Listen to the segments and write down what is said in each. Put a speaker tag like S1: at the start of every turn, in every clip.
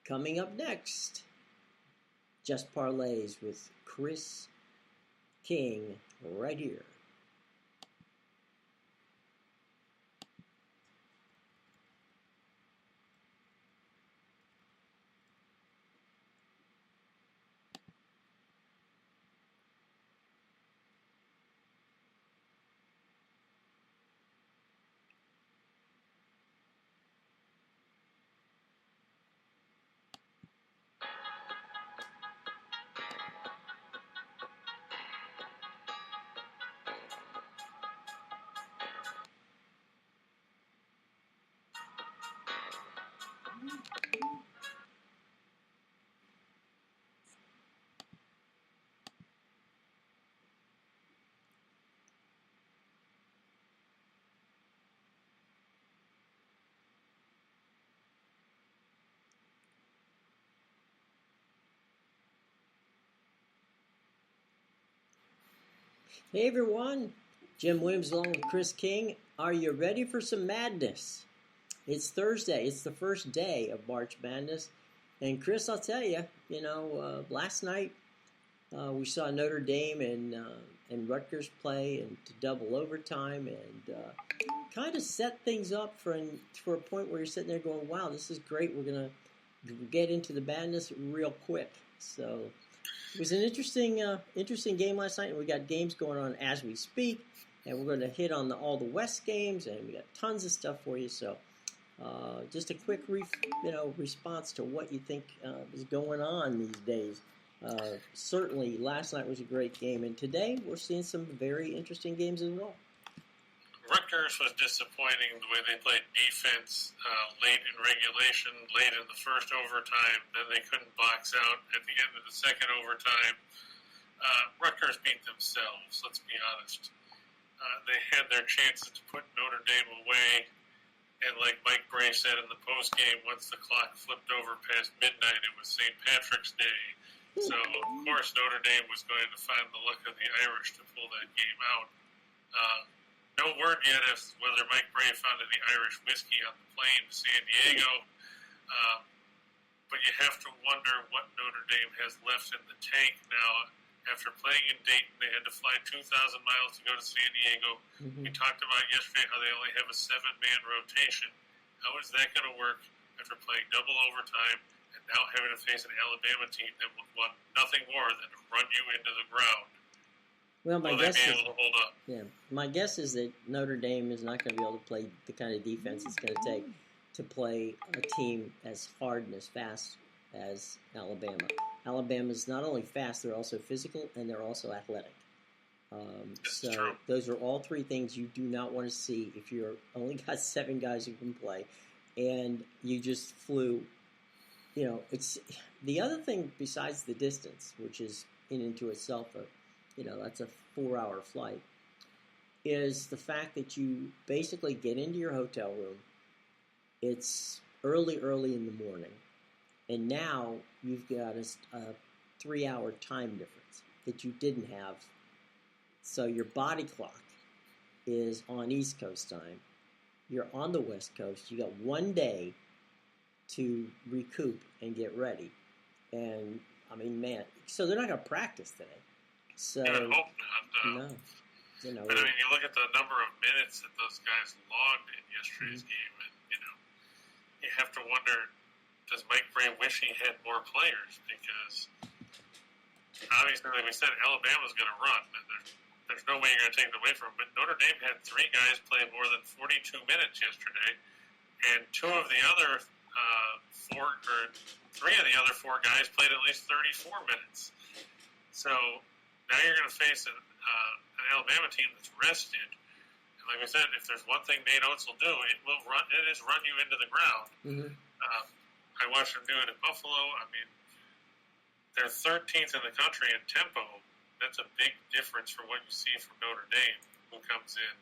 S1: Coming up next, Just Parlays with Chris King right here. Hey everyone, Jim Williams along with Chris King. Are you ready for some madness? It's Thursday. It's the first day of March Madness. And Chris, I'll tell you, last night we saw Notre Dame and Rutgers play into double overtime and kind of set things up for a point where you're sitting there going, wow, this is great. We're going to get into the madness real quick. So it was an interesting game last night, and we got games going on as we speak, and we're going to hit on all the West games, and we got tons of stuff for you. So, just a quick response to what you think is going on these days. Certainly, last night was a great game, and today we're seeing some very interesting games as well.
S2: Rutgers was disappointing the way they played defense late in regulation, late in the first overtime. Then they couldn't box out at the end of the second overtime. Rutgers beat themselves, let's be honest. They had their chances to put Notre Dame away, and like Mike Bray said in the postgame, once the clock flipped over past midnight, it was St. Patrick's Day. So, of course, Notre Dame was going to find the luck of the Irish to pull that game out. No word yet as to whether Mike Bray found any Irish whiskey on the plane to San Diego, but you have to wonder what Notre Dame has left in the tank now. After playing in Dayton, they had to fly 2,000 miles to go to San Diego. Mm-hmm. We talked about yesterday how they only have a 7-man rotation. How is that going to work after playing double overtime and now having to face an Alabama team that will want nothing more than to run you into the ground?
S1: Well,
S2: my guess is, able to hold up?
S1: Yeah, my guess is that Notre Dame is not going to be able to play the kind of defense it's going to take to play a team as hard and as fast as Alabama. Alabama is not only fast, they're also physical, and they're also athletic. So
S2: true.
S1: Those are all three things you do not want to see if you're only got 7 guys who can play, and you just flew. It's the other thing besides the distance, which is in and to itself that's a 4-hour flight, is the fact that you basically get into your hotel room. It's early in the morning, and now you've got a 3-hour time difference that you didn't have. So your body clock is on East Coast time. You're on the West Coast. You got 1 day to recoup and get ready. And, so they're not going to practice today. So,
S2: I hope not.
S1: No.
S2: But you look at the number of minutes that those guys logged in yesterday's game, and you have to wonder: does Mike Bray wish he had more players? Because obviously, like we said, Alabama's going to run, and there's no way you're going to take it away from them. But Notre Dame had 3 guys play more than 42 minutes yesterday, and 3 of the other 4 guys played at least 34 minutes. So now you're going to face an Alabama team that's rested. And like I said, if there's one thing Nate Oates will do, it is run you into the ground.
S1: Mm-hmm.
S2: I watched them do it at Buffalo. They're 13th in the country in tempo. That's a big difference from what you see from Notre Dame, who comes in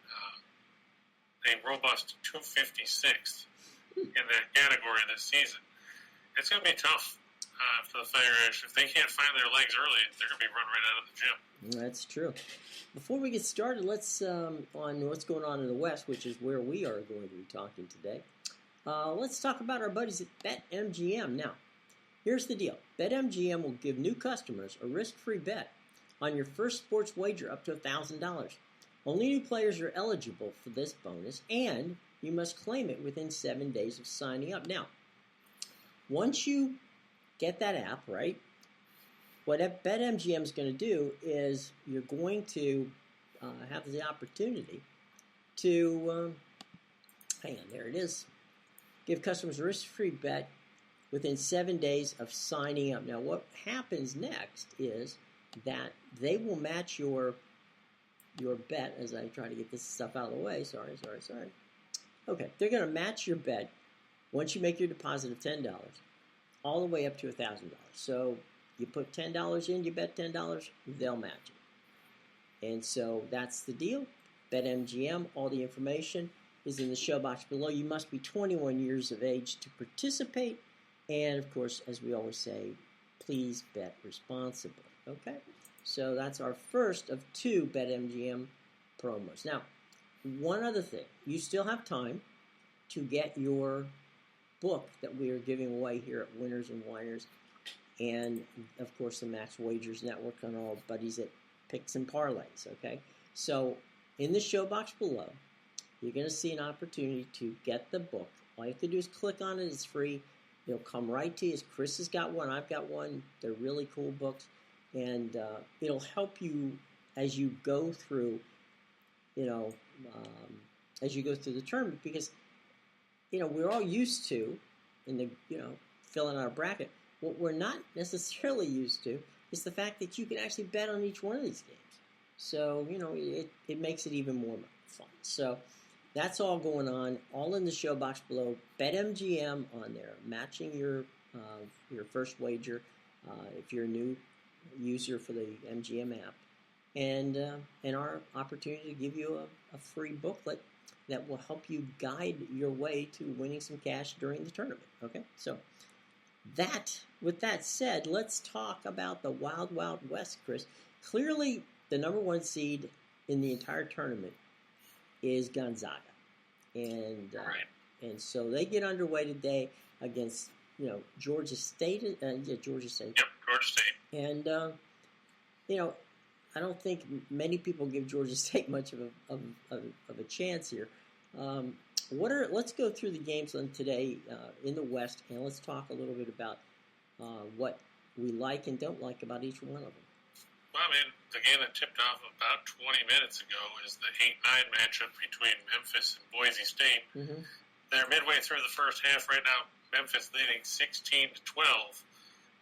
S2: a robust 256th in that category this season. It's going to be tough for the Fire Irish. If they can't find their legs early, they're going to be run right out of the gym.
S1: That's true. Before we get started, let's on what's going on in the West, which is where we are going to be talking today. Let's talk about our buddies at BetMGM. Now, Here's the deal. BetMGM will give new customers a risk-free bet on your first sports wager up to $1,000. Only new players are eligible for this bonus, and you must claim it within 7 days of signing up. Now, once you get that app, right, what BetMGM is going to do is you're going to have the opportunity to, hang on, there it is, give customers a risk-free bet within 7 days of signing up. Now, what happens next is that they will match your bet, as I try to get this stuff out of the way. Sorry. Okay, they're going to match your bet once you make your deposit of $10 all the way up to $1,000. So you put $10 in, you bet $10, they'll match it. And so that's the deal. BetMGM, all the information is in the show box below. You must be 21 years of age to participate. And, of course, as we always say, please bet responsibly. Okay? So that's our first of 2 BetMGM promos. Now, one other thing. You still have time to get your book that we are giving away here at Winners and Whiners. And, of course, the Max Wagers Network and all buddies at Picks and Parlays. Okay? So, in the show box below, you're going to see an opportunity to get the book. All you have to do is click on it. It's free. It'll come right to you. Chris has got one. I've got one. They're really cool books. And it'll help you as you go through, as you go through the tournament. Because, we're all used to, filling out a bracket. What we're not necessarily used to is the fact that you can actually bet on each one of these games. So, it makes it even more fun. So, that's all going on, all in the show box below. BetMGM on there, matching your first wager if you're a new user for the MGM app, and our opportunity to give you a free booklet that will help you guide your way to winning some cash during the tournament. Okay, so with that said, let's talk about the Wild Wild West, Chris. Clearly, the number 1 seed in the entire tournament is Gonzaga, and so they get underway today against Georgia State. Georgia State. Yep,
S2: Georgia State.
S1: And I don't think many people give Georgia State much of a chance here. Let's go through the games on today in the West, and let's talk a little bit about what we like and don't like about each one of them.
S2: Well, the game that tipped off about 20 minutes ago is the 8-9 matchup between Memphis and Boise State.
S1: Mm-hmm.
S2: They're midway through the first half right now. Memphis leading 16-12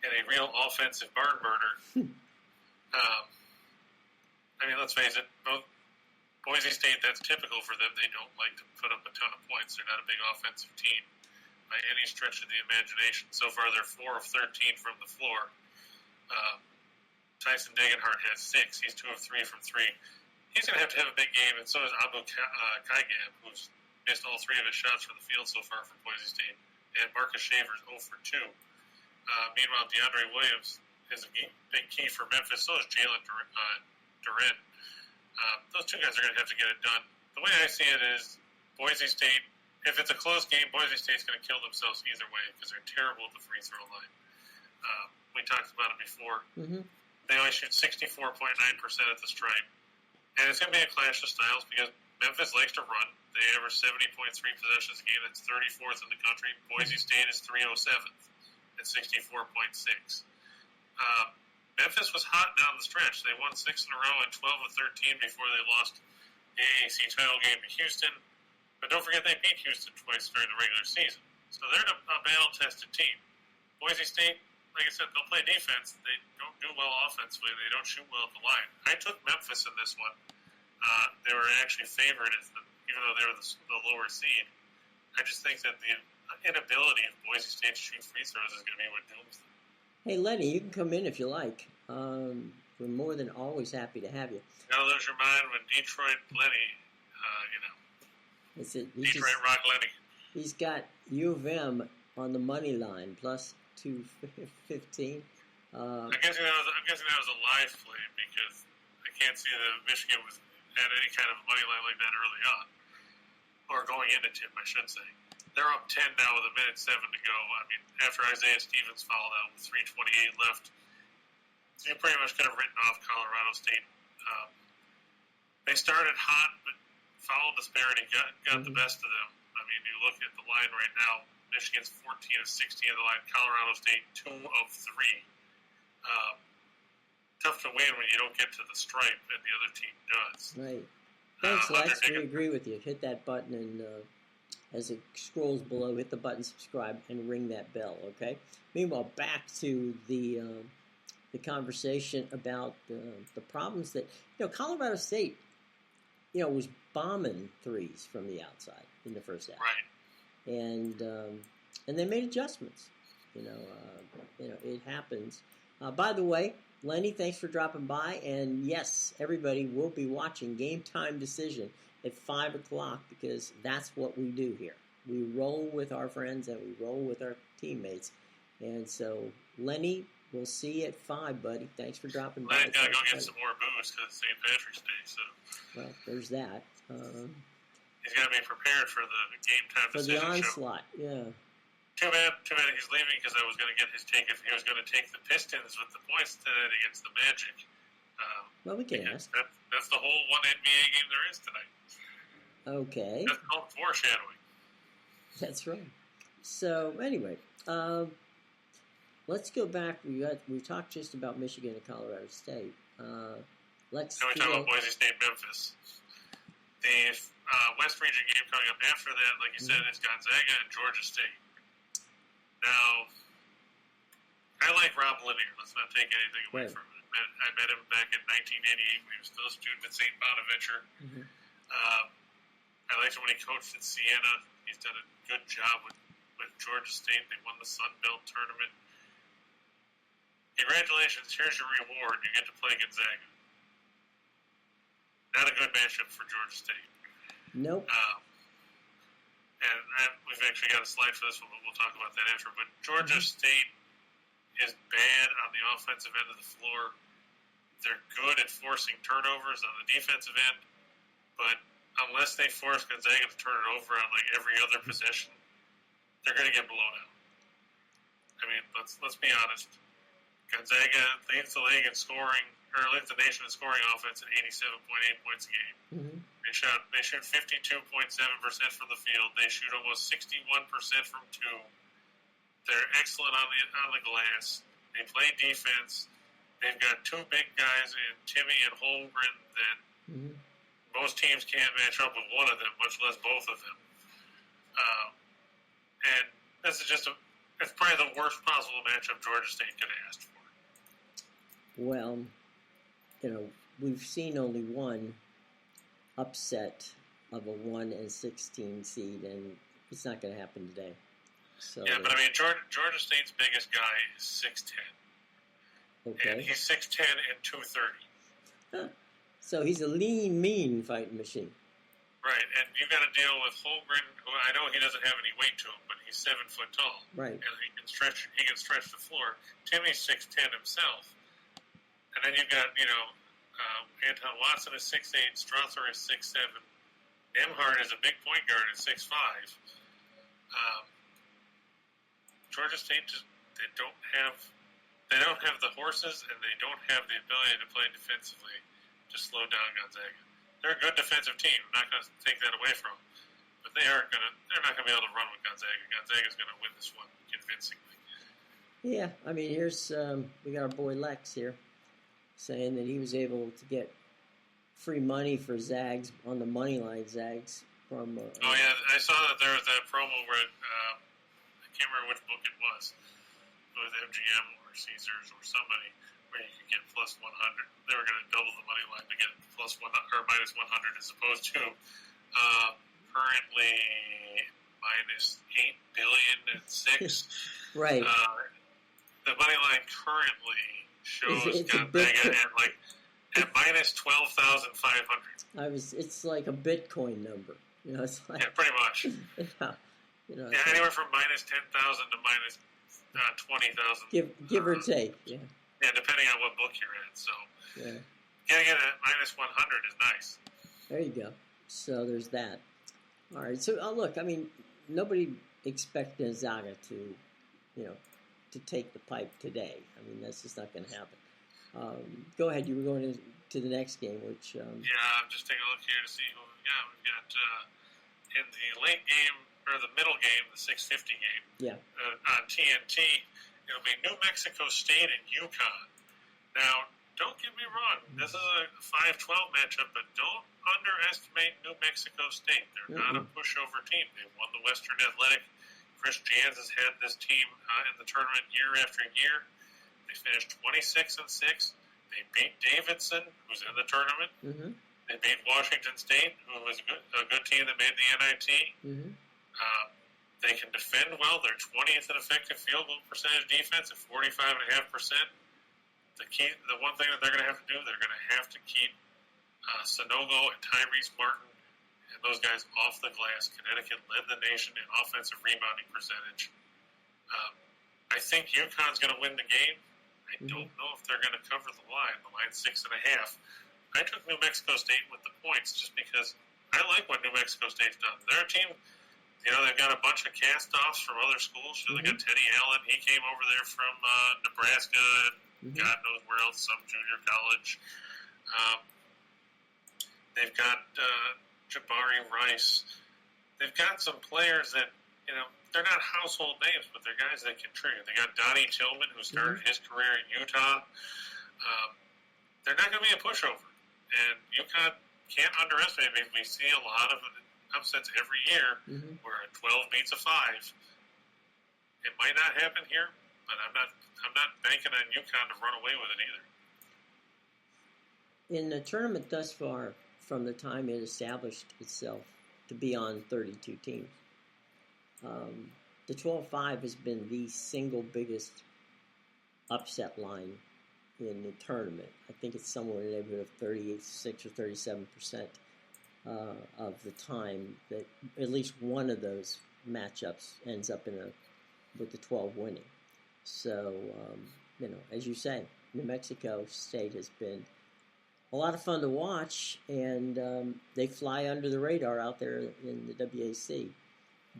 S2: in a real offensive barn burner. Let's face it, both Boise State, that's typical for them. They don't like to put up a ton of points. They're not a big offensive team by any stretch of the imagination. So far, they're 4 of 13 from the floor. Tyson Degenhart has 6. He's 2 of 3 from 3. He's going to have a big game, and so is Abu Kaigab, who's missed all 3 of his shots from the field so far for Boise State. And Marcus Shaver's 0 for 2. Meanwhile, DeAndre Williams is a big key for Memphis. So is Jalen Duren. Those 2 guys are going to have to get it done. The way I see it is Boise State, if it's a close game, Boise State's going to kill themselves either way because they're terrible at the free throw line. We talked about it before.
S1: Mm-hmm.
S2: They only shoot 64.9% at the stripe. And it's going to be a clash of styles because Memphis likes to run. They average 70.3 possessions a game. That's 34th in the country. Boise State is 307th at 64.6. Memphis was hot down the stretch. They won 6 in a row and 12 of 13 before they lost the AAC title game to Houston. But don't forget they beat Houston twice during the regular season. So they're a battle-tested team. Boise State, like I said, they'll play defense. They don't do well offensively. They don't shoot well at the line. I took Memphis in this one. They were actually favored, even though they were the lower seed. I just think that the inability of Boise State to shoot free throws is going to be what dooms them.
S1: Hey, Lenny, you can come in if you like. We're more than always happy to have you.
S2: Gotta lose your mind when Detroit Lenny, Detroit Rock Lenny.
S1: He's got U of M on the money line, plus 215.
S2: I'm guessing that was a live play because I can't see that Michigan had any kind of money line like that early on. Or going into tip, I should say. They're up 10 now with 1:07 to go. I mean, after Isaiah Stevens fouled out with 3:28 left, you pretty much could have written off Colorado State. They started hot, but foul disparity got the best of them. I mean, you look at the line right now, Michigan's 14 of 16 of the line, Colorado State 2 of 3. Tough to win when you don't get to the stripe, and the other team does.
S1: Right. Thanks, Lex. We agree with you. Hit that button, and as it scrolls below, hit the button, subscribe, and ring that bell, okay? Meanwhile, back to the conversation about the problems that, Colorado State, was bombing threes from the outside in the first half.
S2: Right.
S1: And they made adjustments. It happens. By the way, Lenny, thanks for dropping by. And yes, everybody will be watching Game Time Decision at 5 o'clock because that's what we do here. We roll with our friends and we roll with our teammates. And so, Lenny, we'll see you at 5, buddy. Thanks for dropping by.
S2: Lenny's got to go get some more booze because it's St. Patrick's Day. So.
S1: Well, there's that.
S2: He's got to be prepared for the Game Time Decision
S1: for the onslaught,
S2: show.
S1: Yeah.
S2: Too bad he's leaving because I was going to get his take if he was going to take the Pistons with the points tonight against the Magic.
S1: Well, we can ask.
S2: That's the whole one NBA game there is tonight.
S1: Okay.
S2: That's called foreshadowing.
S1: That's right. So, anyway, let's go back. We talked just about Michigan and Colorado State. Let's
S2: talk about Boise State, Memphis. The West Region game coming up after that, like you said, is Gonzaga and Georgia State. Now, I like Rob Lanier. Let's not take anything away from him. I met him back in 1988 when he was still a student at St. Bonaventure.
S1: Mm-hmm.
S2: I liked him when he coached at Siena. He's done a good job with Georgia State. They won the Sun Belt Tournament. Congratulations. Here's your reward. You get to play Gonzaga. Not a good matchup for Georgia State.
S1: Nope.
S2: And we've actually got a slide for this one, but we'll talk about that after. But Georgia State is bad on the offensive end of the floor. They're good at forcing turnovers on the defensive end, but unless they force Gonzaga to turn it over on like every other possession, they're going to get blown out. I mean, let's be honest. Gonzaga leads the league in scoring, or leads the nation in scoring offense at 87.8 points a game.
S1: Mm-hmm.
S2: They shoot 52.7% from the field. They shoot almost 61% from 2. They're excellent on the glass. They play defense. They've got 2 big guys in Timmy and Holmgren that most teams can't match up with one of them, much less both of them. And this is it's probably the worst possible matchup Georgia State could have asked for.
S1: Well, we've seen only one upset of a 1 and 16 seed, and it's not going to happen today. So,
S2: yeah, but I mean, Georgia State's biggest guy is 6'10".
S1: Okay.
S2: And he's 6'10" and 230.
S1: Huh. So he's a lean, mean fighting machine.
S2: Right, and you've got to deal with Holmgren, who I know he doesn't have any weight to him, but he's 7 foot tall.
S1: Right.
S2: And he can stretch the floor. Timmy's 6'10" himself. And then you've got, Anton Watson is 6'8", Strother is 6'7", Nembhard is a big point guard at 6'5". Georgia State they don't have the horses, and they don't have the ability to play defensively to slow down Gonzaga. They're a good defensive team. I'm not going to take that away from them, but they're not going to be able to run with Gonzaga. Gonzaga's going to win this one convincingly.
S1: Yeah, I mean, here's we got our boy Lex here saying that he was able to get free money for Zags on the money line Zags from.
S2: Oh yeah, I saw that there was that promo where I can't remember which book it was. It was MGM or Caesars or somebody where you could get plus 100. They were going to double the money line to get plus 1 or minus 100 as opposed to currently minus 8 billion and 6.
S1: Right.
S2: The money line currently shows Gonzaga at minus 12,500.
S1: It's like a Bitcoin number. It's like,
S2: yeah, pretty much.
S1: Yeah,
S2: anywhere from minus 10,000 to minus 20,000.
S1: Give or take. Yeah.
S2: Yeah, depending on what book you're in. So,
S1: yeah.
S2: Getting it at minus 100 is nice.
S1: There you go. So there's that. All right. So look, I mean, nobody expects Gonzaga to, to take the pipe today. I mean, that's just not going to happen. Go ahead. You were going to the next game, which...
S2: Yeah, I'm just taking a look here to see who we've got. We've got in the late game, or the middle game, the 6:50 game.
S1: Yeah.
S2: On TNT, it'll be New Mexico State and UConn. Now, don't get me wrong. This is a 5-12 matchup, but don't underestimate New Mexico State. They're not a pushover team. They won the Western Athletic. Chris Jans has had this team in the tournament year after year. They finished 26-6. They beat Davidson, who's in the tournament.
S1: Mm-hmm.
S2: They beat Washington State, who was a good team that made the NIT.
S1: Mm-hmm.
S2: They can defend well. They're 20th in effective field goal percentage defense at 45.5%. The one thing that they're going to have to do, they're going to have to keep Sanogo and Tyrese Martin and those guys off the glass. Connecticut led the nation in offensive rebounding percentage. I think UConn's going to win the game. I don't know if they're going to cover the line. The line's 6.5. I took New Mexico State with the points just because I like what New Mexico State's done. They're a team, they've got a bunch of cast-offs from other schools. So they got Teddy Allen. He came over there from Nebraska and God knows where else, some junior college. They've got Jabari Rice. They've got some players that, they're not household names, but they're guys that contribute. They got Donnie Tillman, who started his career in Utah. They're not going to be a pushover. And UConn can't underestimate it. We see a lot of upsets every year where a 12 beats a 5. It might not happen here, but I'm not banking on UConn to run away with it either.
S1: In the tournament thus far, from the time it established itself to be on 32 teams, the 12-5 has been the single biggest upset line in the tournament. I think it's somewhere in the neighborhood of 36 or 37% of the time that at least one of those matchups ends up with the 12 winning. So, as you say, New Mexico State has been a lot of fun to watch, and they fly under the radar out there in the WAC.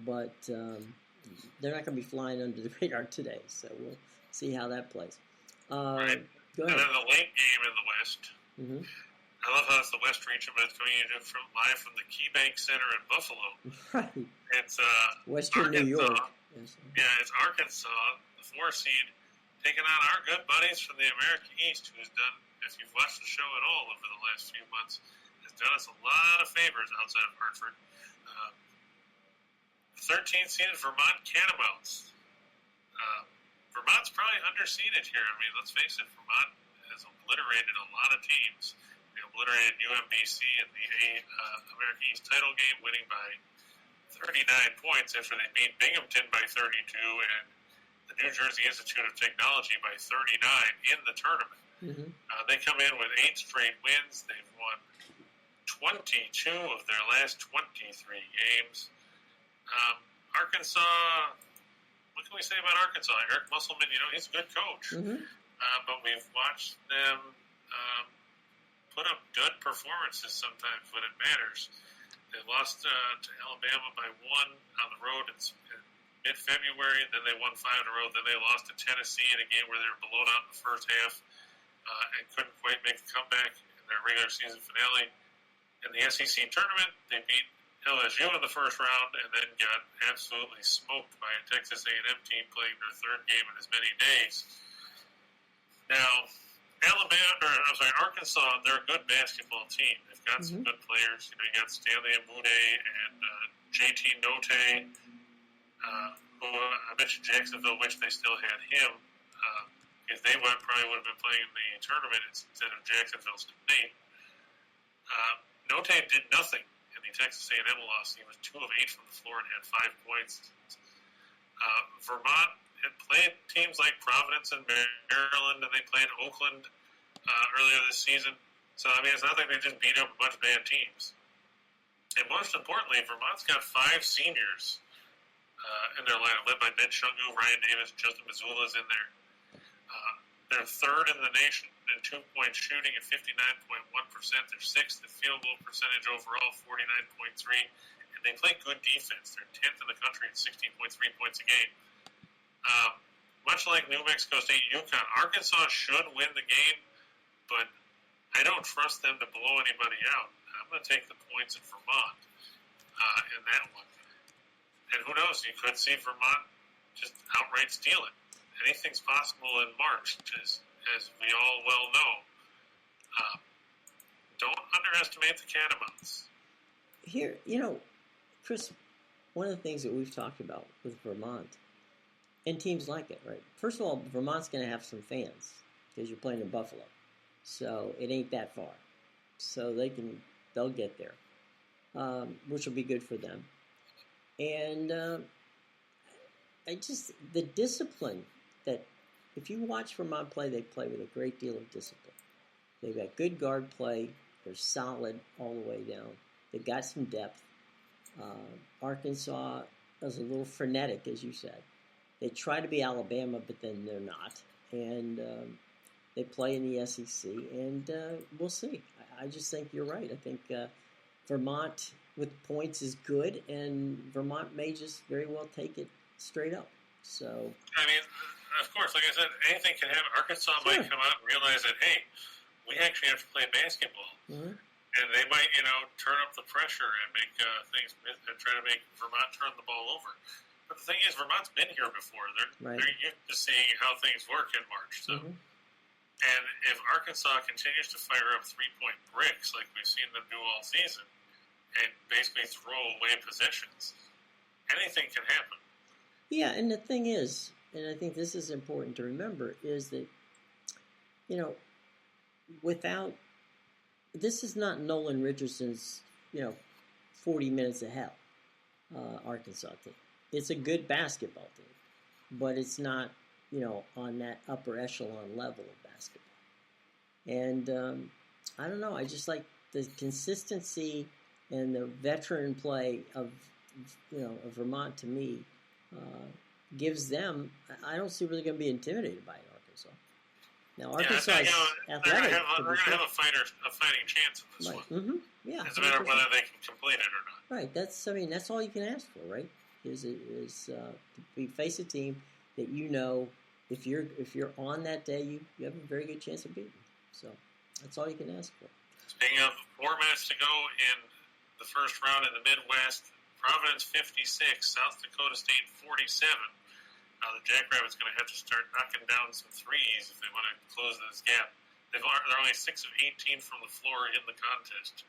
S1: But they're not going to be flying under the radar today, so we'll see how that plays.
S2: Right.
S1: Go ahead.
S2: And then the late game in the West.
S1: Mm-hmm.
S2: I love how it's the West region, but it's coming in live from the KeyBank Center in Buffalo.
S1: Right.
S2: It's
S1: Western New York. Yes.
S2: Yeah, it's Arkansas, the 4 seed, taking on our good buddies from the American East, who's done, if you've watched the show at all over the last few months, has done us a lot of favors outside of Hartford. 13th seeded Vermont Catamounts. Vermont's probably underseeded here. I mean, let's face it, Vermont has obliterated a lot of teams. They obliterated UMBC in the American East title game, winning by 39 points after they beat Binghamton by 32 and the New Jersey Institute of Technology by 39 in the tournament.
S1: Mm-hmm.
S2: They come in with 8 straight wins. They've won 22 of their last 23 games. Arkansas, what can we say about Arkansas? Eric Musselman, he's a good coach.
S1: Mm-hmm.
S2: But we've watched them put up good performances sometimes when it matters. They lost to Alabama by 1 on the road in mid-February, then they won 5 in a row, then they lost to Tennessee in a game where they were blown out in the first half and couldn't quite make a comeback in their regular season finale. In the SEC tournament, they beat LSU in the first round and then got absolutely smoked by a Texas A&M team playing their 3rd game in as many days. Now, Arkansas, they're a good basketball team. They've got some good players. You got Stanley Amude and JT Note, who I mentioned Jacksonville, wish they still had him. If they probably would have been playing in the tournament instead of Jacksonville State. Note did nothing in the Texas A&M loss. He was 2 of 8 from the floor and had 5 points. Vermont had played teams like Providence and Maryland, and they played Oakland earlier this season. So, it's not like they just beat up a bunch of bad teams. And most importantly, Vermont's got 5 seniors in their lineup, led by Ben Shungu, Ryan Davis, Justin Missoula's in there. They're 3rd in the nation in 2-point shooting at 59.1%. They're 6th in field goal percentage overall, 49.3, and and they play good defense. They're 10th in the country at 16.3 points a game. Much like New Mexico State, UConn, Arkansas should win the game, but I don't trust them to blow anybody out. I'm going to take the points in Vermont in that one. And who knows, you could see Vermont just outright steal it. Anything's possible in March, as we all well know. Don't underestimate the Catamounts.
S1: Here, Chris, one of the things that we've talked about with Vermont, and teams like it, right? First of all, Vermont's going to have some fans because you're playing in Buffalo, so it ain't that far. So they'll get there, which will be good for them. And the discipline that, if you watch Vermont play, they play with a great deal of discipline. They've got good guard play. They're solid all the way down. They've got some depth. Arkansas is a little frenetic, as you said. They try to be Alabama, but then they're not. And they play in the SEC, and we'll see. I just think you're right. I think Vermont with points is good, and Vermont may just very well take it straight up. So,
S2: I mean, of course, like I said, anything can happen. Arkansas might come out and realize that, hey, we actually have to play basketball.
S1: Mm-hmm.
S2: And they might, turn up the pressure and make things, and try to make Vermont turn the ball over. But the thing is, Vermont's been here before. They're used to seeing how things work in March. So, And if Arkansas continues to fire up 3-point bricks like we've seen them do all season, and basically throw away possessions, anything can happen.
S1: Yeah, and the thing is, and I think this is important to remember, is that, this is not Nolan Richardson's, 40 minutes of hell, Arkansas team. It's a good basketball team, but it's not, on that upper echelon level of basketball. And I don't know, I just like the consistency and the veteran play of Vermont, to me, gives them, I don't see really going to be intimidated by Arkansas. Now, Arkansas is athletic.
S2: They're going to have a fighting chance in this one.
S1: Mm-hmm. Yeah,
S2: it's a matter of whether they can complete it or not.
S1: Right. That's all you can ask for, right? Is to face a team that if you're on that day, you have a very good chance of beating. So that's all you can ask for.
S2: Speaking of 4 minutes to go in the first round in the Midwest, Providence 56, South Dakota State 47. Now the Jackrabbits going to have to start knocking down some threes if they want to close this gap. They're only 6 of 18 from the floor in the contest,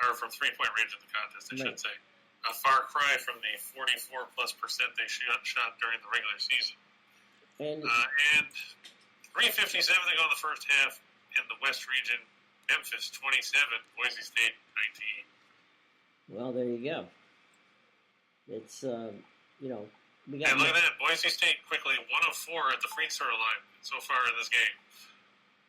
S2: or from 3-point range in the contest, I should say. A far cry from the 44+% they shot during the regular season. And 3:57 to go in the first half in the West region. Memphis 27, Boise State 19.
S1: Well, there you go. It's we got.
S2: And look at that, Boise State quickly 1 of 4 at the free throw line so far in this game.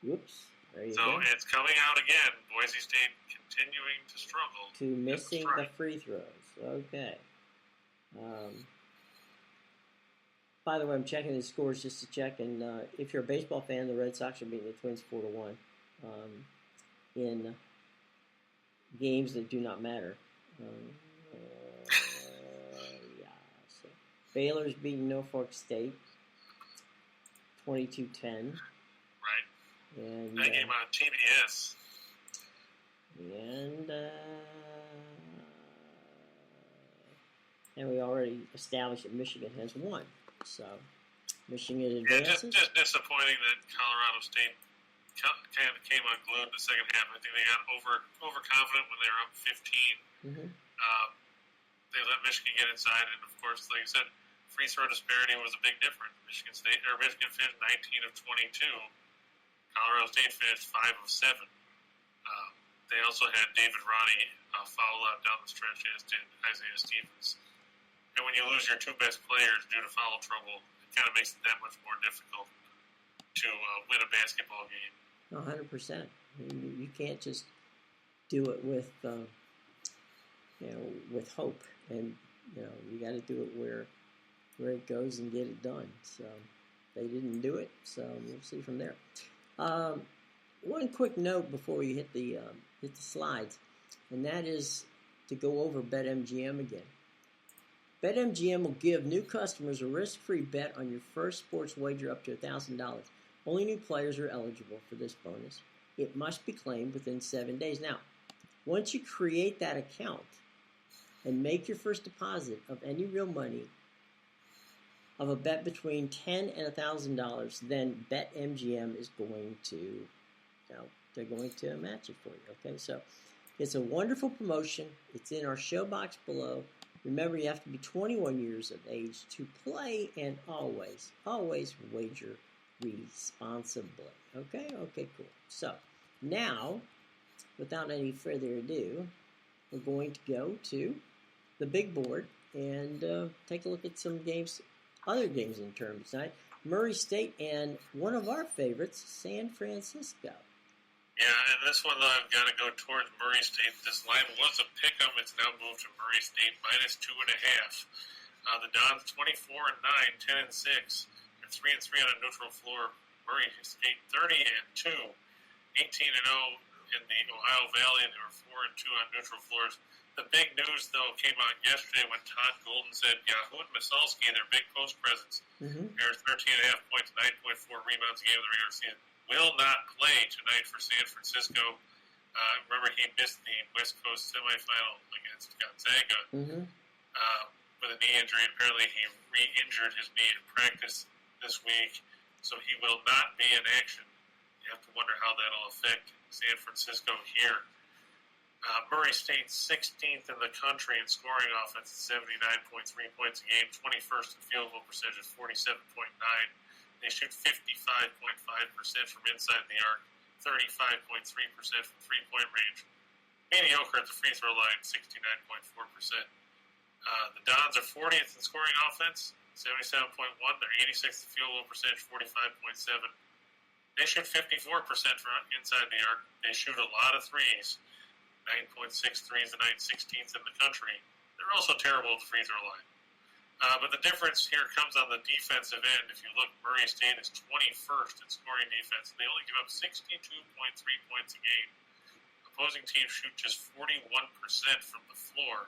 S1: Whoops. There you
S2: go. So it's coming out again. Boise State continuing to struggle.
S1: To missing the free throws. Okay. By the way, I'm checking the scores just to check, and if you're a baseball fan, the Red Sox are beating the Twins 4-1 in games that do not matter. So Baylor's beating Norfolk State 22-10.
S2: Right.
S1: And
S2: that game on TBS.
S1: And we already established that Michigan has won. So Michigan advances.
S2: Yeah, just disappointing that Colorado State kind of came unglued in the second half. I think they got overconfident when they were up 15.
S1: Mm-hmm.
S2: They let Michigan get inside, and of course, like I said, free throw disparity was a big difference. Michigan finished 19 of 22. Colorado State finished 5 of 7. They also had David Roddy foul out down the stretch, as did Isaiah Stevens. And when you lose your 2 best players due to foul trouble, it kind of makes it that much more difficult to win a basketball game.
S1: 100%. You can't just do it with, with hope, and you got to do it where it goes and get it done. So they didn't do it. So we'll see from there. One quick note before we hit the slides, and that is to go over BetMGM again. BetMGM will give new customers a risk-free bet on your first sports wager up to $1,000. Only new players are eligible for this bonus. It must be claimed within 7 days. Now, once you create that account and make your first deposit of any real money of a bet between $10 and $1,000, then BetMGM is going to, they're going to match it for you. Okay, so it's a wonderful promotion. It's in our show box below. Remember, you have to be 21 years of age to play, and always wager responsibly. Okay, cool. So now, without any further ado, we're going to go to the big board and take a look at some games, other games in the tournament tonight. Murray State and one of our favorites, San Francisco.
S2: Yeah, and this one I've got to go towards Murray State. This line was a pick-em. It's now moved to Murray State minus 2.5. The Dons 24-9, 10-6. They're 3-3 on a neutral floor. Murray State 30-2, 18-0 in the Ohio Valley, and they were 4-2 on neutral floors. The big news, though, came out yesterday when Todd Golden said Yahoo and Masalski, their big post presence, there's 13.5 points, 9.4 rebounds a game in the regular season, will not play tonight for San Francisco. Remember, he missed the West Coast semifinal against Gonzaga with a knee injury. Apparently, he re-injured his knee in practice this week, so he will not be in action. You have to wonder how that'll affect San Francisco here. Murray State 16th in the country in scoring offense at 79.3 points a game, 21st in field goal percentage at 47.9. They shoot 55.5% from inside the arc, 35.3% from three-point range. Mediocre at the free throw line, 69.4%. The Dons are 40th in scoring offense, 77.1. They're 86th in field goal percentage, 45.7. They shoot 54% from inside the arc. They shoot a lot of threes, 9.6 threes a night, 16th in the country. They're also terrible at the free throw line. But the difference here comes on the defensive end. If you look, Murray State is 21st in scoring defense. They only give up 62.3 points a game. Opposing teams shoot just 41% from the floor,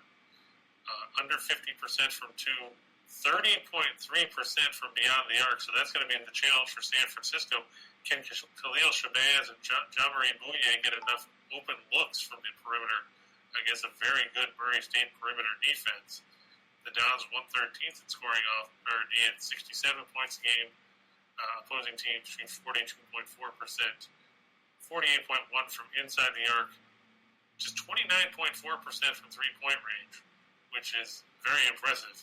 S2: under 50% from two, 30.3% from beyond the arc. So that's going to be the challenge for San Francisco. Can Khalil Shabazz and Jean-Marie Bouye get enough open looks from the perimeter against a very good Murray State perimeter defense? The Dons 113th in scoring off, or at 67 points a game. Opposing teams shoot 42.4%, 48.1 from inside the arc, just 29.4% from three-point range, which is very impressive.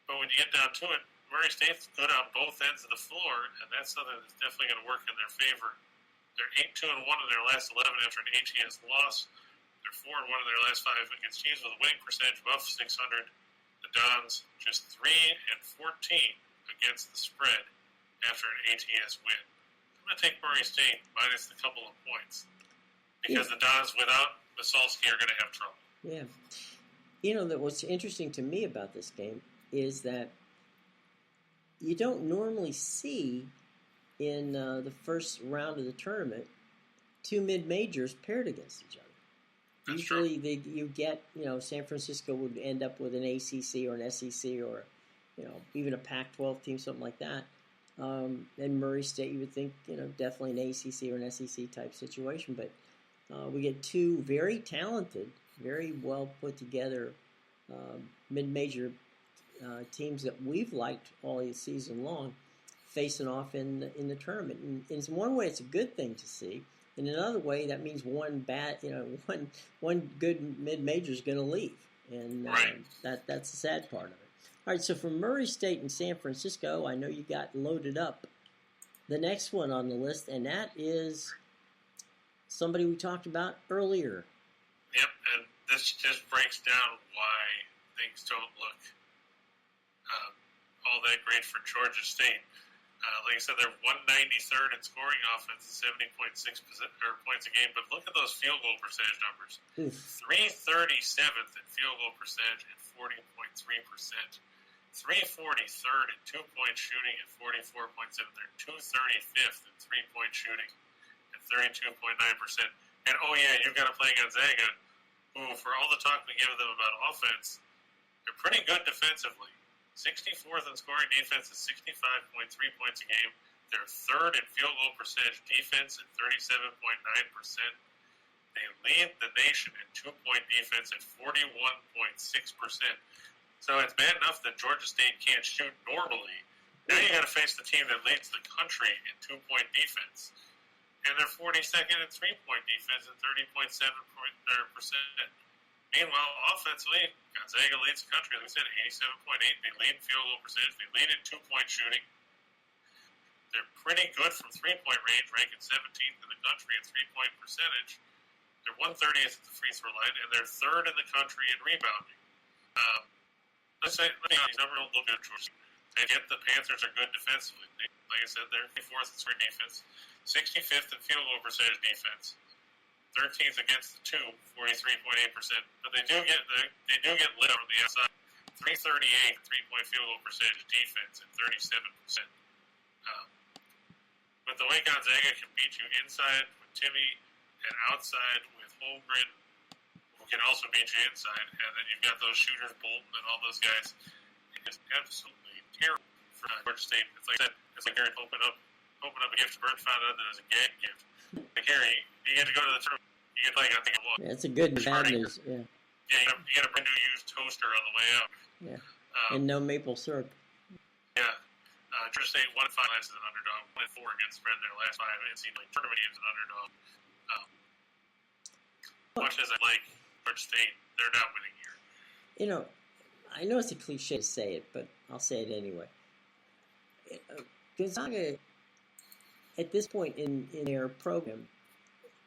S2: But when you get down to it, Murray State's good on both ends of the floor, and that's something that's definitely going to work in their favor. They're 8-2-1 in their last 11 after an ATS loss. They're 4-1 in their last 5 against teams with a winning percentage above 600. The Dons just 3-14 against the spread after an ATS win. I'm going to take Murray State minus a couple of points because the Dons without Masalski are going to have trouble.
S1: Yeah. What's interesting to me about this game is that you don't normally see in the first round of the tournament 2 mid-majors paired against each other.
S2: That's
S1: Usually you get, San Francisco would end up with an ACC or an SEC or, even a Pac-12 team, something like that. And Murray State, you would think, definitely an ACC or an SEC type situation. But we get 2 very talented, very well put together mid-major teams that we've liked all season long facing off in the tournament. And in one way, it's a good thing to see. In another way, that means one good mid-major is going to leave, and that's the sad part of it. All right, so for Murray State and San Francisco, I know you got loaded up. The next one on the list, and that is somebody we talked about earlier.
S2: Yep, and this just breaks down why things don't look all that great for Georgia State. Like I said, they're 193rd in scoring offense, 70.6 points a game. But look at those field goal percentage numbers. 337th in field goal percentage at 40.3%. 343rd in two-point shooting at 44.7%. They're 235th in three-point shooting at 32.9%. And, you've got to play Gonzaga, who, for all the talk we give them about offense, they're pretty good defensively. 64th in scoring defense is 65.3 points a game. They're third in field goal percentage defense at 37.9%. They lead the nation in two-point defense at 41.6%. So it's bad enough that Georgia State can't shoot normally. Now you got to face the team that leads the country in two-point defense. And they're 42nd in three-point defense at 30.7%. Meanwhile, offensively, Gonzaga leads the country. Like I said, 87.8. They lead in field goal percentage. They lead in two-point shooting. They're pretty good from three-point range, ranking 17th in the country in three-point percentage. They're 130th at the free throw line, and they're third in the country in rebounding. Let's say these numbers don't look good, Georgia. And yet the Panthers are good defensively. Like I said, they're 4th in scoring defense, 65th in field goal percentage defense, 13th against the two, 43.8%. But they do get lit up from the outside. 338 3-point field goal percentage defense at 37%. But the way Gonzaga can beat you inside with Timmy and outside with Holmgren, who can also beat you inside, and then you've got those shooters, Bolton and all those guys. It's absolutely terrible for Georgia State. It's like that. It's like Harry open up a gift. Bird found out that it was a gag gift. Like Harry, you get to go to the tournament. You get like I think it was.
S1: Yeah, it's a good bad news. Yeah.
S2: Yeah, you get a brand new used toaster on the way out.
S1: Yeah. And no maple syrup.
S2: Yeah. Georgia State won 5 last as an underdog, won 4 against spread in their last 5 NCAA Tournament games as an underdog. Much as I like Georgia State, they're not winning here.
S1: You know, I know it's a cliche to say it, but I'll say it anyway. Gonzaga, at this point in their program,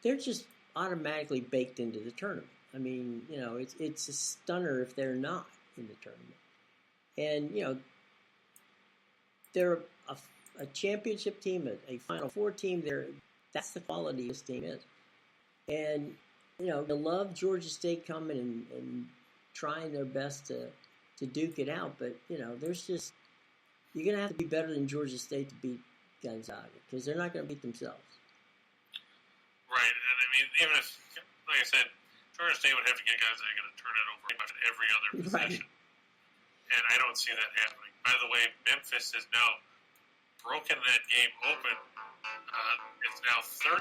S1: they're just automatically baked into the tournament. I mean, you know, it's a stunner if they're not in the tournament. And, you know, they're a championship team, a Final Four team. That's the quality this team is. And, you know, I love Georgia State coming and trying their best to duke it out. But, you know, you're going to have to be better than Georgia State to beat Gonzaga because they're not going to beat themselves.
S2: Right. And, I mean, even if, like I said, Georgia State would have to get Gonzaga to turn it over pretty much every other possession. Right. And I don't see that happening. By the way, Memphis has now broken that game open. It's now 38-19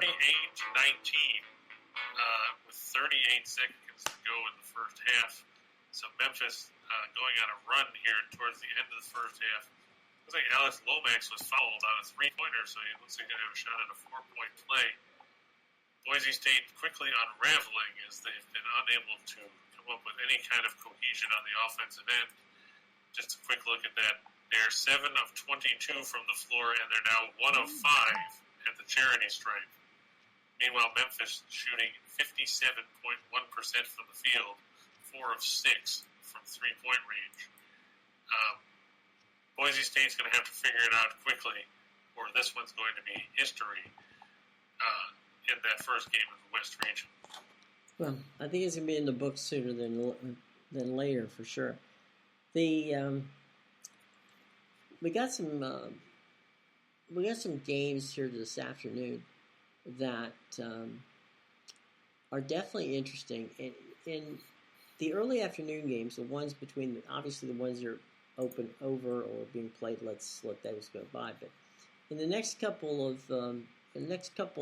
S2: with 38 seconds to go in the first half. So Memphis going on a run here towards the end of the first half. Looks like Alex Lomax was fouled on a three-pointer, so he looks like he's going to have a shot at a 4-point play. Boise State quickly unraveling as they've been unable to come up with any kind of cohesion on the offensive end. Just a quick look at that. They're 7 of 22 from the floor, and they're now 1 of 5 at the charity stripe. Meanwhile, Memphis shooting 57.1% from the field, 4 of 6 from three-point range. Boise State's going to have to figure it out quickly, or this one's going to be history in that first game of the West region.
S1: Well, I think it's going to be in the books sooner than later, for sure. We got some games here this afternoon that are definitely interesting. In the early afternoon games, the ones obviously the ones that are over or being played, let's let those go by. But in the next couple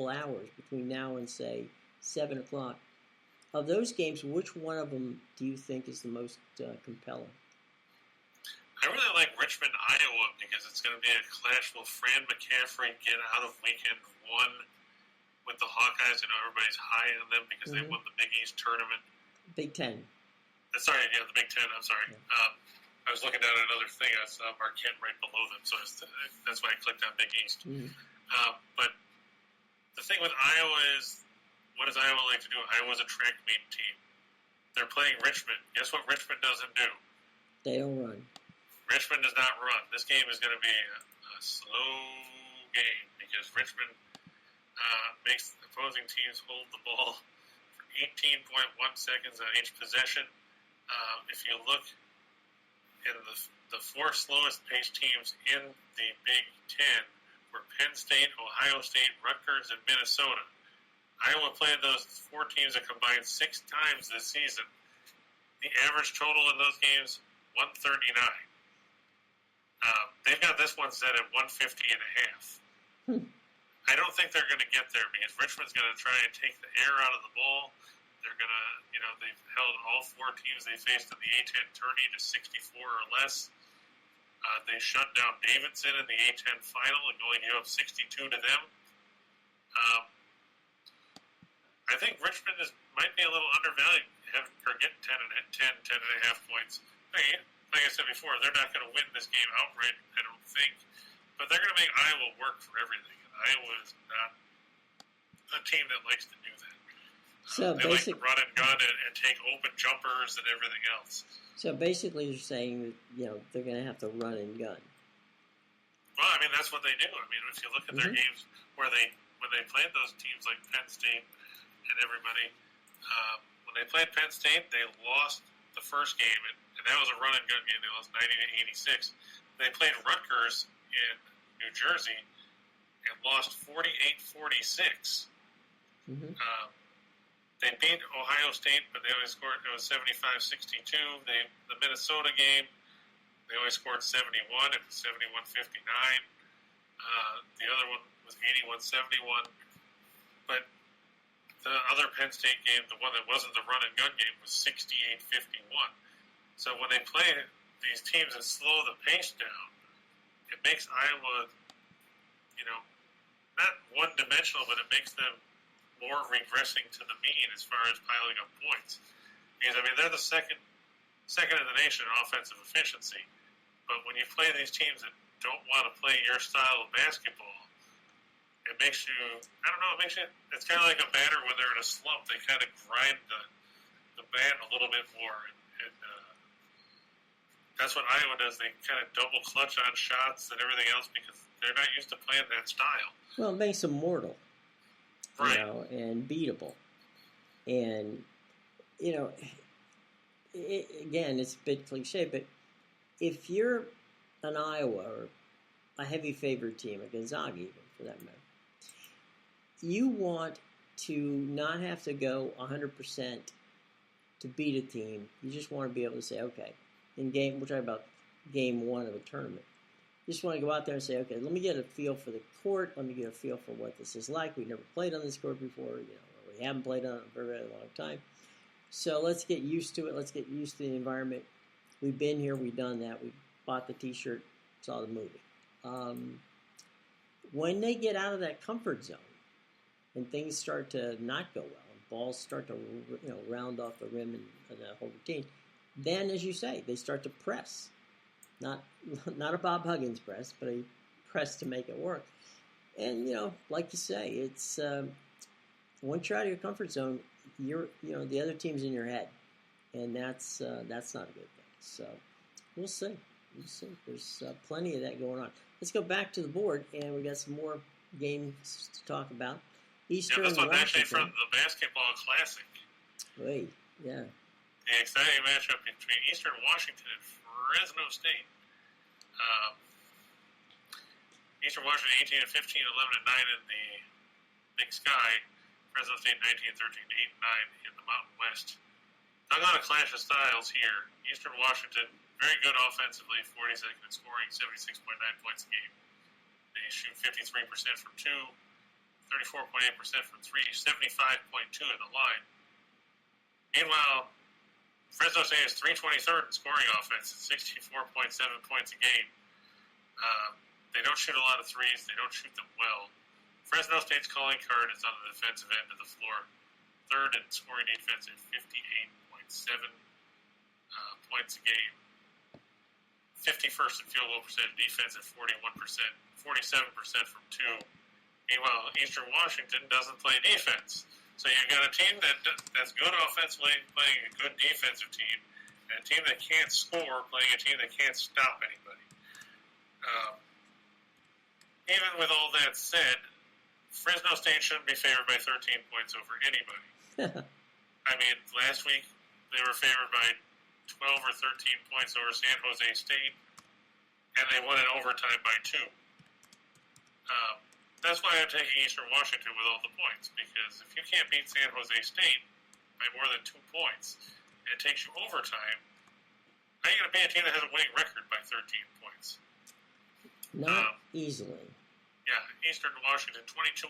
S1: hours between now and say 7 o'clock, of those games, which one of them do you think is the most compelling?
S2: I really like Richmond, Iowa, because it's going to be a clash. Will Fran McCaffrey get out of weekend 1 with the Hawkeyes? I know everybody's high on them because they won the Big East tournament.
S1: Big Ten.
S2: The Big Ten. I'm sorry.
S1: Yeah.
S2: I was looking down at another thing. I saw Marquette right below them, so that's why I clicked on Big East.
S1: Mm-hmm.
S2: But the thing with Iowa is, what does Iowa like to do? Iowa's a track meet team. They're playing Richmond. Guess what Richmond doesn't do?
S1: They don't run.
S2: Richmond does not run. This game is going to be a slow game because Richmond makes opposing teams hold the ball for 18.1 seconds on each possession. If you look in the 4 slowest paced teams in the Big Ten were Penn State, Ohio State, Rutgers, and Minnesota. Iowa played those four teams that combined 6 times this season. The average total in those games, 139. They've got this one set at 150.5. I don't think they're going to get there because Richmond's going to try and take the air out of the ball. They're going to, they've held all 4 teams they faced in the A-10 tourney to 64 or less. They shut down Davidson in the A-10 final and only gave up 62 to them. I think Richmond might be a little undervalued for getting 10 and a half points. Like I said before, they're not going to win this game outright, I don't think. But they're going to make Iowa work for everything. And Iowa is not a team that likes to do that. They like to run and gun and take open jumpers and everything else.
S1: So basically you're saying that, they're going to have to run and gun.
S2: Well, I mean, that's what they do. I mean, if you look at their games when they played those teams like Penn State and everybody, when they played Penn State, they lost the first game, and that was a run and gun game. They lost 90-86. They played Rutgers in New Jersey and lost 48-46. They beat Ohio State, but they only scored, it was 75-62. The Minnesota game, they only scored 71. It was 71-59. The other one was 81-71. But the other Penn State game, the one that wasn't the run and gun game, was 68-51. So when they play these teams and slow the pace down, it makes Iowa, not one-dimensional, but it makes them more regressing to the mean as far as piling up points. Because, they're the second in the nation in offensive efficiency. But when you play these teams that don't want to play your style of basketball, it makes you, it's kind of like a batter when they're in a slump. They kind of grind the bat a little bit more. And that's what Iowa does. They kind of double clutch on shots and everything else because they're not used to playing that style.
S1: Well, it makes them mortal.
S2: Right.
S1: And beatable. And, again, it's a bit cliche, but if you're an Iowa or a heavy favored team, a Gonzaga even, for that matter, you want to not have to go 100% to beat a team. You just want to be able to say, okay, we're talking about game 1 of a tournament. You just want to go out there and say, okay, let me get a feel for the court. Let me get a feel for what this is like. We've never played on this court before. Or we haven't played on it for a very long time. So let's get used to it. Let's get used to the environment. We've been here. We've done that. We bought the T-shirt, saw the movie. When they get out of that comfort zone and things start to not go well, and balls start to round off the rim and the whole routine, then, as you say, they start to press. Not a Bob Huggins press, but a press to make it work. And, like you say, it's once you're out of your comfort zone, the other team's in your head. And that's not a good thing. So we'll see. There's plenty of that going on. Let's go back to the board, and we got some more games to talk about. Eastern
S2: this one's
S1: Washington.
S2: actually from the Basketball Classic.
S1: Wait, yeah.
S2: The exciting matchup between Eastern Washington and Fresno State. Eastern Washington 18-15, 11-9 in the Big Sky. Fresno State 19-13, 8-9 in the Mountain West. Not a clash of styles here. Eastern Washington, very good offensively, 42nd in scoring, 76.9 points a game. They shoot 53% from 2, 34.8% from 3, 75.2 in the line. Meanwhile, Fresno State is 323rd in scoring offense at 64.7 points a game. They don't shoot a lot of threes. They don't shoot them well. Fresno State's calling card is on the defensive end of the floor. Third in scoring defense at 58.7 points a game. 51st in field goal percentage defense at 41%, 47% from 2. Meanwhile, Eastern Washington doesn't play defense. So you've got a team that's good offensively playing a good defensive team, and a team that can't score playing a team that can't stop anybody. Even with all that said, Fresno State shouldn't be favored by 13 points over anybody. Last week they were favored by 12 or 13 points over San Jose State, and they won in overtime by 2. that's why I'm taking Eastern Washington with all the points, because if you can't beat San Jose State by more than 2 points, and it takes you overtime, how are you going to beat a team that has a winning record by 13 points?
S1: Not easily.
S2: Yeah, Eastern Washington 22-4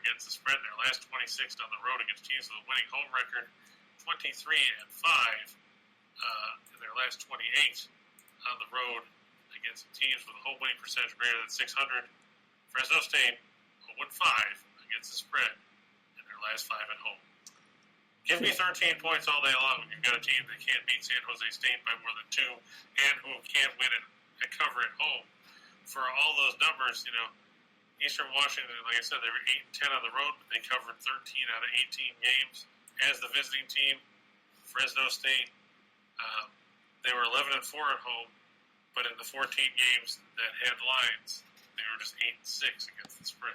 S2: against the spread in their last 26 on the road against teams with a winning home record, 23-5 in their last 28 on the road against teams with a home winning percentage greater than 600. Fresno State 0-5 against the spread in their last 5 at home. Give me 13 points all day long when you've got a team that can't beat San Jose State by more than 2 and who can't win and cover at home. For all those numbers, Eastern Washington, like I said, they were 8-10 on the road, but they covered 13 out of 18 games as the visiting team. Fresno State, they were 11-4 at home, but in the 14 games that had lines, they were just 8-6 against the spread.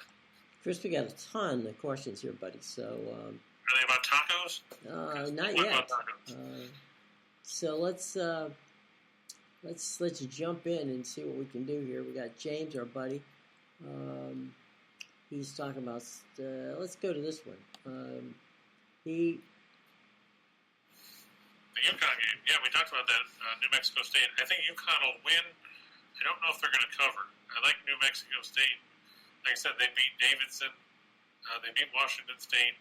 S1: Chris, we got a ton of questions here, buddy. So,
S2: are they about tacos?
S1: Not yet. So let's jump in and see what we can do here. We got James, our buddy. He's talking about. Let's go to this one. The
S2: UConn game. Yeah, we talked about that. New Mexico State. I think UConn will win. I don't know if they're going to cover. I like New Mexico State. Like I said, they beat Davidson. They beat Washington State.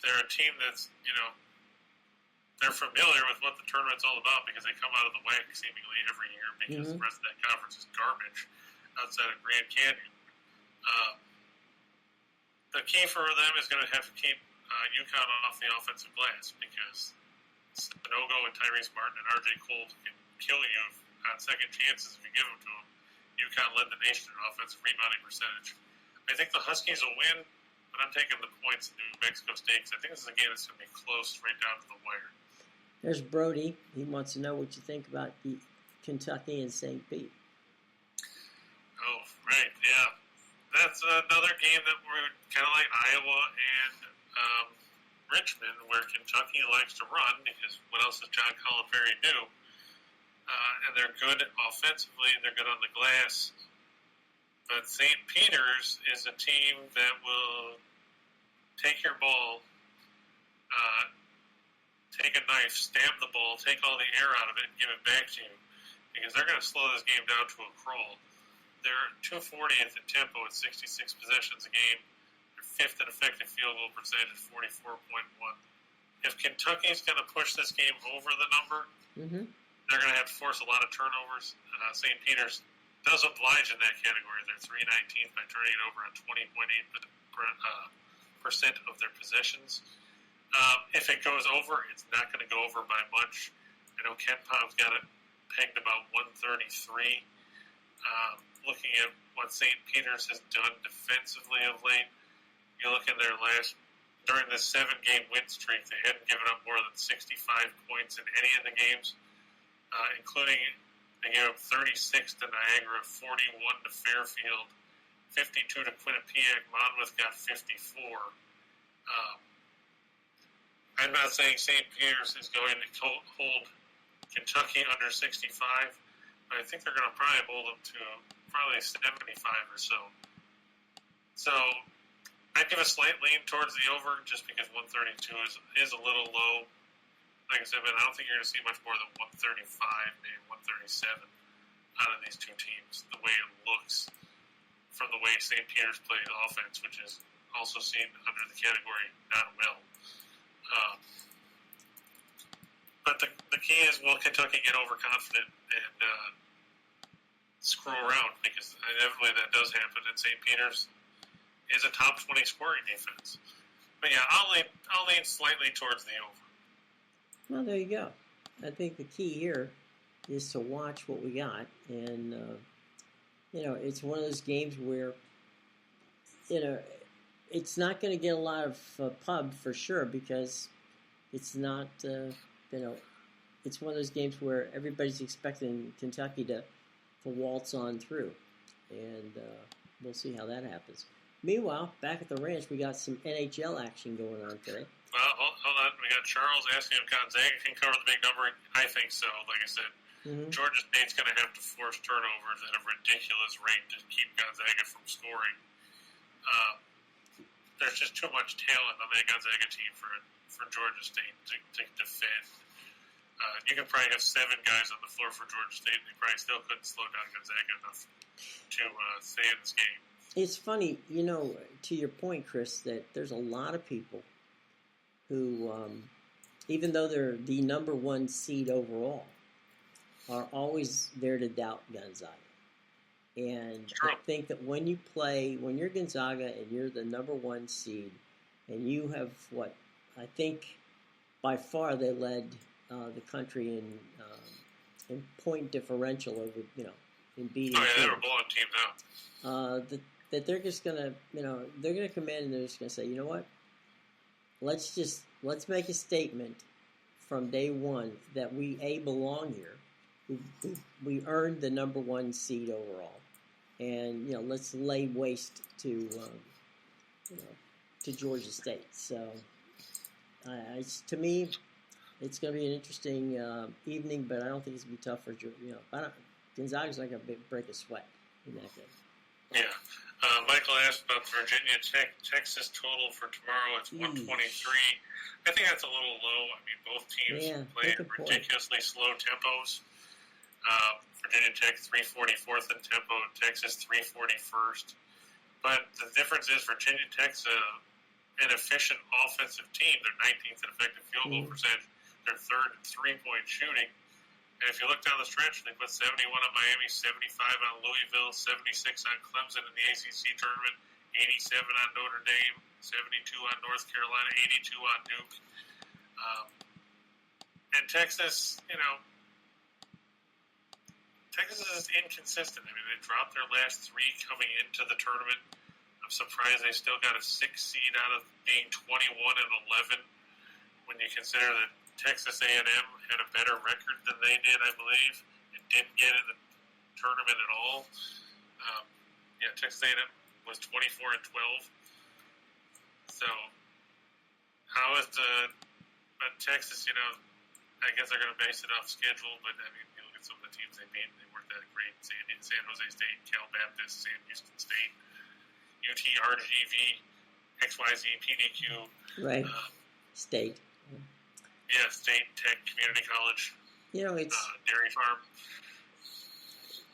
S2: They're a team that's, they're familiar with what the tournament's all about because they come out of the WAC seemingly every year because the rest of that conference is garbage outside of Grand Canyon. The key for them is going to have to keep UConn off the offensive glass because Sanogo and Tyrese Martin and R.J. Cole can kill you on second chances if you give them to them. UConn led the nation in offensive rebounding percentage. I think the Huskies will win, but I'm taking the points in New Mexico State because I think this is a game that's going to be close right down to the wire.
S1: There's Brody. He wants to know what you think about the Kentucky and St. Pete.
S2: Oh, right, yeah. That's another game that we're kind of like Iowa and Richmond, where Kentucky likes to run because what else does John Calipari do? And they're good offensively, they're good on the glass. But St. Peter's is a team that will take your ball, take a knife, stab the ball, take all the air out of it, and give it back to you. Because they're going to slow this game down to a crawl. They're 240th in tempo at 66 possessions a game. They're 5th in effective field goal percentage at 44.1. If Kentucky's going to push this game over the number, they're going to have to force a lot of turnovers. St. Peter's does oblige in that category. They're 319th by turning it over on 20.8% of their possessions. If it goes over, it's not going to go over by much. I know Ken Pom's got it pegged about 133. Looking at what St. Peter's has done defensively of late, you look at their during this 7-game win streak, they hadn't given up more than 65 points in any of the games, including they gave up 36 to Niagara, 41 to Fairfield, 52 to Quinnipiac. Monmouth got 54. I'm not saying St. Peter's is going to hold Kentucky under 65, but I think they're going to probably hold them to probably 75 or so. So I'd give a slight lean towards the over just because 132 is a little low. Like I said, but I don't think you're going to see much more than 135, maybe 137 out of these two teams, the way it looks from the way St. Peter's plays offense, which is also seen under the category not well. But the key is, will Kentucky get overconfident and screw around? Because inevitably that does happen, and St. Peter's is a top 20 scoring defense. But yeah, I'll lean slightly towards the over.
S1: Well, there you go. I think the key here is to watch what we got. And, it's one of those games where, it's not going to get a lot of pub for sure because it's not, it's one of those games where everybody's expecting Kentucky to waltz on through. And we'll see how that happens. Meanwhile, back at the ranch, we got some NHL action going on today.
S2: Well, hold on. We got Charles asking if Gonzaga can cover the big number. I think so. Like I said, Georgia State's going to have to force turnovers at a ridiculous rate to keep Gonzaga from scoring. there's just too much talent on that Gonzaga team for Georgia State to defend. You can probably have 7 guys on the floor for Georgia State, and they probably still couldn't slow down Gonzaga enough to stay in this game.
S1: It's funny, to your point, Chris, that there's a lot of people who, even though they're the number 1 seed overall, are always there to doubt Gonzaga. And I think that when you're Gonzaga and you're the number 1 seed, and you have I think by far they led the country in point differential over, in beating.
S2: Oh yeah, they were blowing teams out.
S1: That they're just gonna, they're gonna come in and they're just gonna say, you know what? Let's make a statement from day one that we belong here. We earned the number 1 seed overall, and let's lay waste to Georgia State. So, to me, it's going to be an interesting evening, but I don't think it's going to be tough for Gonzaga's not going to break a sweat in that game.
S2: Yeah. Michael asked about Virginia Texas total for tomorrow. It's 123. I think that's a little low. I mean, both teams play at ridiculously slow tempos. Virginia Tech 344th in tempo, Texas 341st. But the difference is Virginia Tech's an efficient offensive team. They're 19th in effective field goal percentage. They're 3rd in three-point shooting. And if you look down the stretch, they put 71 on Miami, 75 on Louisville, 76 on Clemson in the ACC tournament, 87 on Notre Dame, 72 on North Carolina, 82 on Duke. And Texas, Texas is inconsistent. I mean, they dropped their last 3 coming into the tournament. I'm surprised they still got a 6 seed out of being 21 and 11 when you consider that Texas A&M had a better record than they did, I believe, and didn't get in the tournament at all. Texas A&M was 24 and 12. So, how is but Texas? I guess they're going to base it off schedule. But I mean, you look at some of the teams they beat; they weren't that great. San Jose State, Cal Baptist, Sam Houston State, UT, RGV, XYZ, PDQ,
S1: right? State.
S2: Yeah, State, Tech, Community College.
S1: It's
S2: Dairy Farm.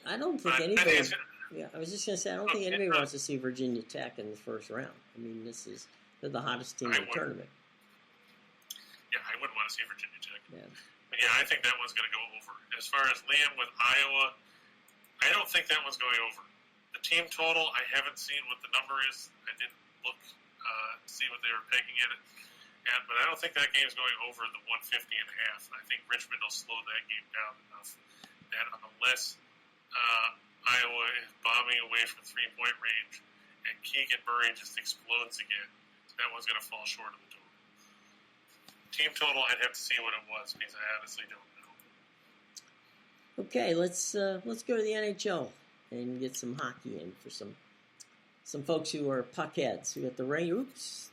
S1: I don't think anybody. I was just going to say, I don't think anybody wants to see Virginia Tech in the first round. I mean, they're the hottest team in the tournament.
S2: Yeah, I wouldn't want to see Virginia Tech.
S1: Yeah.
S2: But I think that one's going to go over. As far as Liam with Iowa, I don't think that one's going over. The team total, I haven't seen what the number is. I didn't look to see what they were pegging at it. But I don't think that game's going over the 150 and a half. I think Richmond will slow that game down enough that unless Iowa is bombing away from 3-point range and Keegan Murray just explodes again, that one's going to fall short of the total. Team total, I'd have to see what it was because I honestly don't know.
S1: Okay, let's go to the NHL and get some hockey in for some folks who are puckheads. We got the Rangers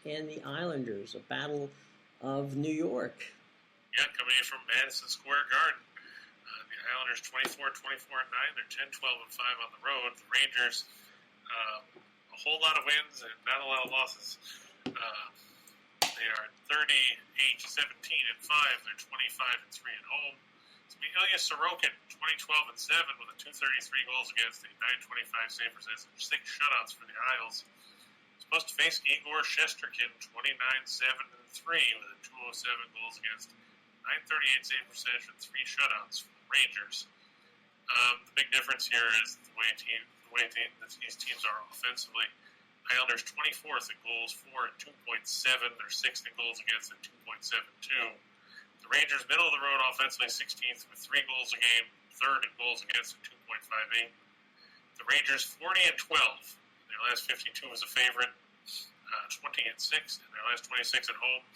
S1: and the Islanders, a battle of New York.
S2: Yeah, coming in from Madison Square Garden. The Islanders 24-9. They're 10-12-5 on the road. The Rangers, a whole lot of wins and not a lot of losses. They are 38-17-5. They're 25-3 at home. Ilya Sorokin, 2012-7 with a 233 goals against, a 925 save percentage, 6 shutouts for the Isles. Supposed to face Igor Shesterkin, 29-7-3 with a 207 goals against, 938 save percentage and 3 shutouts for the Rangers. The big difference here is the way these teams are offensively. Islanders 24th in goals for at 2.7. They're 6th in goals against at 2.72. The Rangers, middle of the road offensively, 16th with 3 goals a game, 3rd in goals against at 2.58. The Rangers 40-12. Their last 52 was a favorite, 20-6, and their last 26 at home.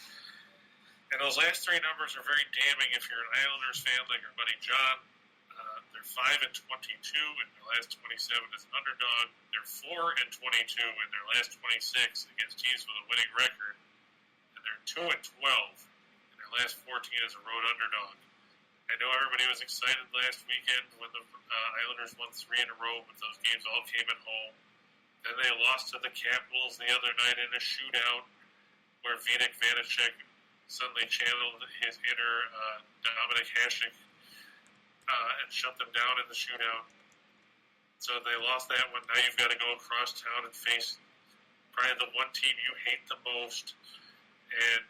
S2: And those last 3 numbers are very damning if you're an Islanders fan like your buddy John. They're 5-22 in their last 27 as an underdog. They're 4-22 in their last 26 against teams with a winning record, and they're 2-12. Last 14 as a road underdog. I know everybody was excited last weekend when the Islanders won 3 in a row, but those games all came at home. Then they lost to the Capitals the other night in a shootout where Vitek Vanacek suddenly channeled his inner Dominik Hasek and shut them down in the shootout. So they lost that one. Now you've got to go across town and face probably the one team you hate the most, and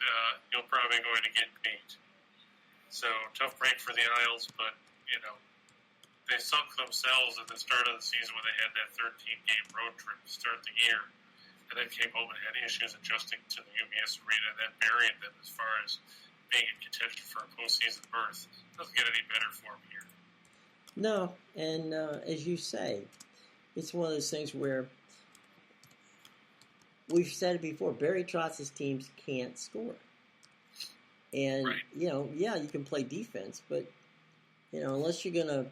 S2: you're probably going to get beat. So tough break for the Isles, but they sunk themselves at the start of the season when they had that 13-game road trip to start the year, and then came home and had issues adjusting to the UBS arena, and that buried them as far as being in contention for a postseason berth. Doesn't get any better for them here.
S1: No, and as you say, it's one of those things where we've said it before, Barry Trotz's teams can't score. And,
S2: right.
S1: You can play defense, but, unless you're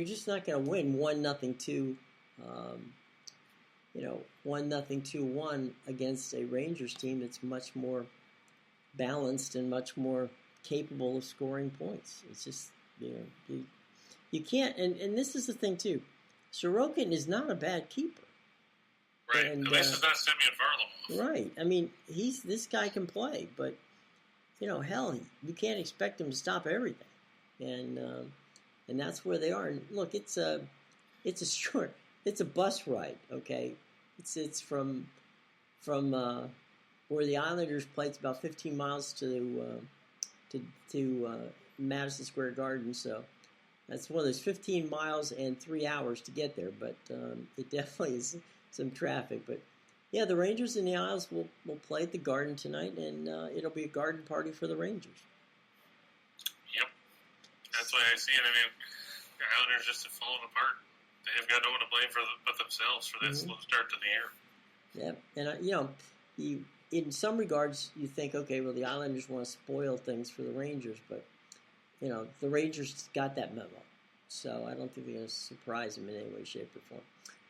S1: just not going to win 1-2, 1-2-1 against a Rangers team that's much more balanced and much more capable of scoring points. It's just, you can't, and this is the thing too, Sorokin is not a bad keeper.
S2: Right,
S1: and,
S2: at least it's not Semyon Varlamov.
S1: Right, I mean, this guy can play, but, hell, you can't expect him to stop everything. And that's where they are. And look, it's a bus ride. Okay, it's from where the Islanders play. It's about 15 miles to Madison Square Garden. So that's one of those 15 miles and 3 hours to get there. But it definitely is some traffic. But yeah, the Rangers and the Isles will play at the Garden tonight, and it'll be a garden party for the Rangers.
S2: That's why I see it. I mean, the Islanders just have fallen apart. They have got no one to blame but themselves for that slow start to the year.
S1: Yeah, and in some regards, you think, okay, well, the Islanders want to spoil things for the Rangers, but the Rangers got that memo, so I don't think they're going to surprise them in any way, shape, or form.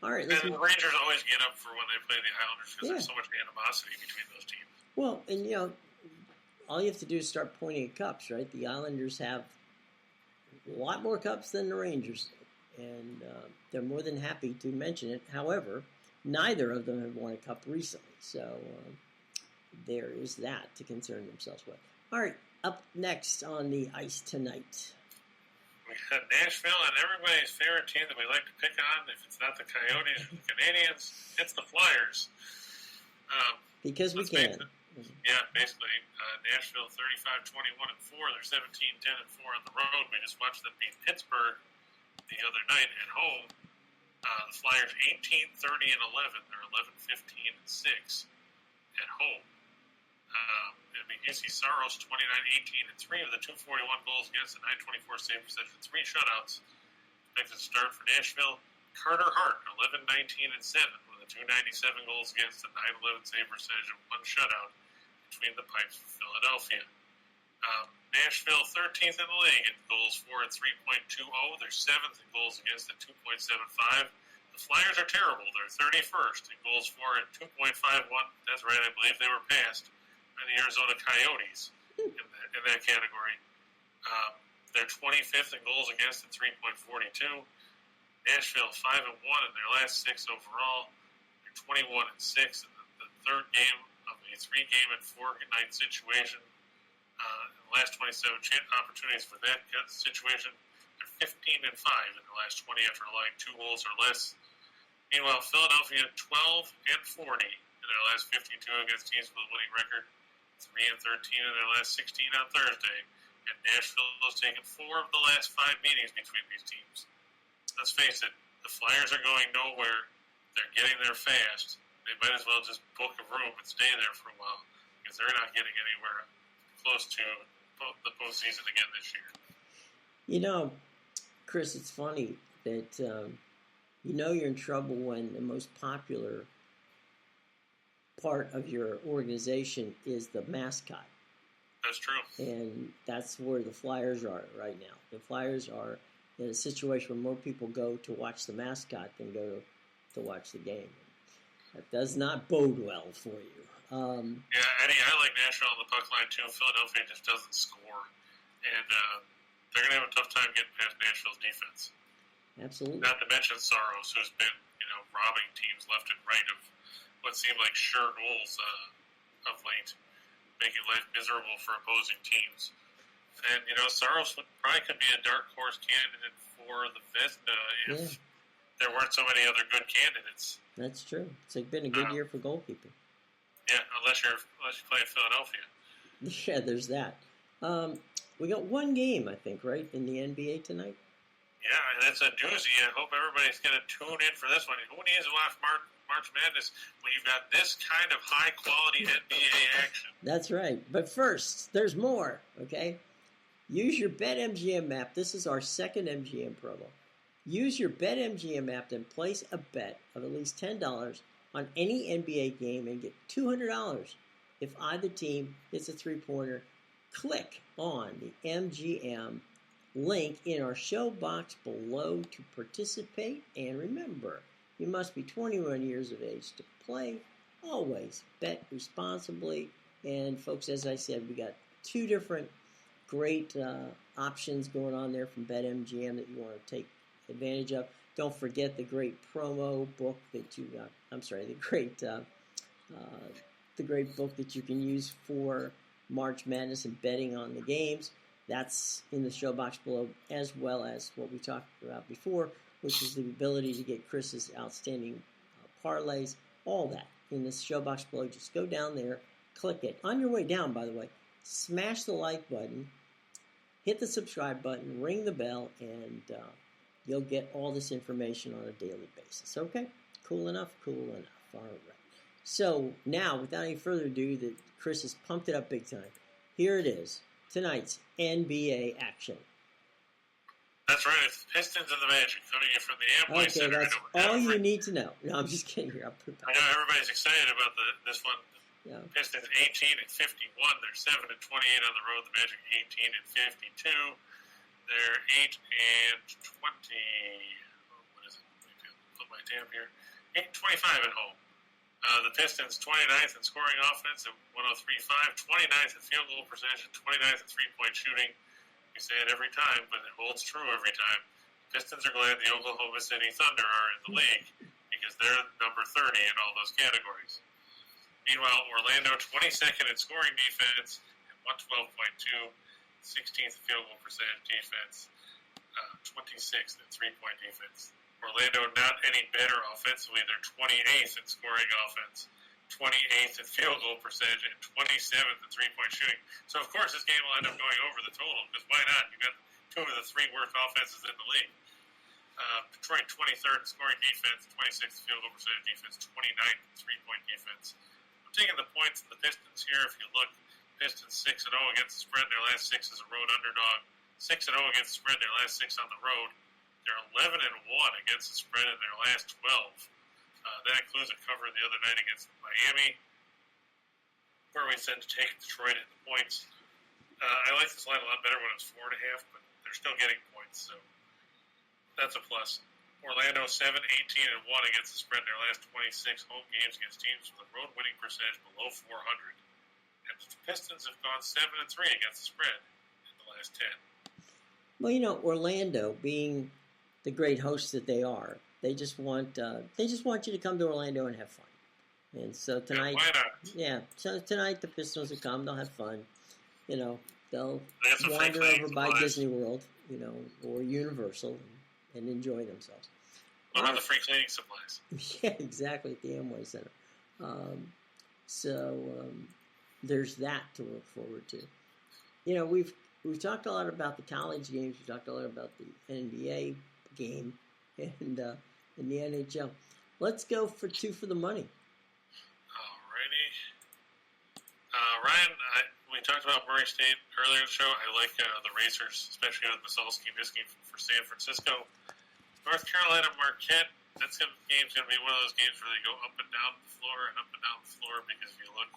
S1: All right,
S2: and the Rangers always get up for when they play the Islanders because there's so much animosity between those teams.
S1: Well, and all you have to do is start pointing at cups, right? The Islanders have a lot more cups than the Rangers, and they're more than happy to mention it. However, neither of them have won a cup recently, so there is that to concern themselves with. All right, up next on the ice tonight.
S2: We got Nashville and everybody's favorite team that we like to pick on. If it's not the Coyotes or the Canadiens, it's the Flyers.
S1: Because we can.
S2: Yeah, basically, Nashville 35-21-4. They're 17-10-4 on the road. We just watched them beat Pittsburgh the other night at home. The Flyers 18-30-11. They're 11-15-6 at home. UC Saros 29-18-3 with a 241 goals against, a 924 save percentage, and 3 shutouts. Expected start for Nashville. Carter Hart 11-19-7 with a 297 goals against, a 911 save percentage, and 1 shutout between the pipes for Philadelphia. Nashville 13th in the league in goals for at 3.20. They're 7th in goals against at 2.75. The Flyers are terrible. They're 31st in goals for at 2.51. That's right, I believe they were passed by the Arizona Coyotes in that category. They're 25th in goals against at 3.42. Nashville 5-1 in their last 6 overall. They're 21-6 in the third game of a 3-game and 4-night situation. The last 27 opportunities for that situation. They're 15-5 in the last 20 after allowing 2 goals or less. Meanwhile, Philadelphia 12-40 in their last 52 against teams with a winning record. 3-13 in their last 16 on Thursday. And Nashville has taken 4 of the last 5 meetings between these teams. Let's face it, the Flyers are going nowhere. They're getting there fast. They might as well just book a room and stay there for a while because they're not getting anywhere close to the postseason again this year.
S1: Chris, it's funny that you're in trouble when the most popular part of your organization is the mascot.
S2: That's true.
S1: And that's where the Flyers are right now. The Flyers are in a situation where more people go to watch the mascot than go to watch the game. That does not bode well for you.
S2: Eddie, I like Nashville on the puck line too. Philadelphia just doesn't score. And they're going to have a tough time getting past Nashville's defense.
S1: Absolutely.
S2: Not to mention Saros, who's been robbing teams left and right of what seemed like sure goals of late, making life miserable for opposing teams. And, Saros probably could be a dark horse candidate for the Vezina if there weren't so many other good candidates.
S1: That's true. It's been a good year for goalkeeping.
S2: Yeah, unless you play in Philadelphia.
S1: Yeah, there's that. We got one game, I think, right, in the NBA tonight?
S2: Yeah, and that's a doozy. I hope everybody's going to tune in for this one. Who needs to watch March Madness when you've got this kind of high-quality NBA action?
S1: That's right. But first, there's more, okay? Use your BetMGM app. This is our second MGM promo. Use your BetMGM app and place a bet of at least $10 on any NBA game and get $200 if either team hits a three-pointer. Click on the MGM link in our show box below to participate. And remember, you must be 21 years of age to play. Always bet responsibly. And folks, as I said, we got two different great options going on there from BetMGM that you want to take advantage of. Don't forget the great promo book that you got. The great book that you can use for March Madness and betting on the games. That's in the show box below, as well as what we talked about before, which is the ability to get Chris's outstanding parlays. All that in the show box below. Just go down there, click it. On your way down, by the way, smash the like button, hit the subscribe button, ring the bell, and you'll get all this information on a daily basis. Okay? Cool enough? Cool enough. All right. So now, without any further ado, Chris has pumped it up big time. Here it is. Tonight's NBA action.
S2: That's right. It's the Pistons and the Magic coming in from the Amway Center.
S1: That's all you need to know. No, I'm just kidding here.
S2: I know everybody's excited about this one.
S1: Yeah.
S2: Pistons 18 and 51. They're 7 and 28 on the road. The Magic 18 and 52. They're 8 and 20. What is it? Let me put my tab here. 8 and 25 at home. The Pistons 29th in scoring offense at 103.5, 29th in field goal percentage, 29th in three-point shooting. We say it every time, but it holds true every time. Pistons are glad the Oklahoma City Thunder are in the league because they're number 30 in all those categories. Meanwhile, Orlando 22nd in scoring defense at 112.2, 16th in field goal percentage defense, 26th in three-point defense. Orlando not any better offensively. They're 28th in scoring offense, 28th in field goal percentage, and 27th in three-point shooting. So, of course, this game will end up going over the total, because why not? You've got two of the three worst offenses in the league. Detroit 23rd in scoring defense, 26th in field goal percentage defense, 29th in three-point defense. I'm taking the points of the Pistons here. If you look, Pistons 6-0 against the spread in their last 6 as a road underdog, 6-0 against the spread in their last 6 on the road. They're 11-1 against the spread in their last 12. That includes a cover the other night against Miami, where we said to take Detroit at the points. I like this line a lot better when it's 4.5, but they're still getting points, so that's a plus. Orlando 7-18-1 against the spread in their last 26 home games against teams with a road winning percentage below 400. And the Pistons have gone 7-3 against the spread in the last 10.
S1: Well, Orlando being the great hosts that they are, they just want you to come to Orlando and have fun. And so tonight, so tonight the Pistons will come, they'll have fun. They'll wander over by Disney World, or Universal, and enjoy themselves.
S2: What about the free cleaning supplies?
S1: Yeah, exactly, at the Amway Center. There's that to look forward to. We've talked a lot about the college games. We've talked a lot about the NBA game and the NHL. Let's go for two for the money.
S2: Alrighty. Ryan, we talked about Murray State earlier in the show. I like the Racers, especially with Masalski and Niski for San Francisco. North Carolina Marquette, game's going to be one of those games where they go up and down the floor because if you look,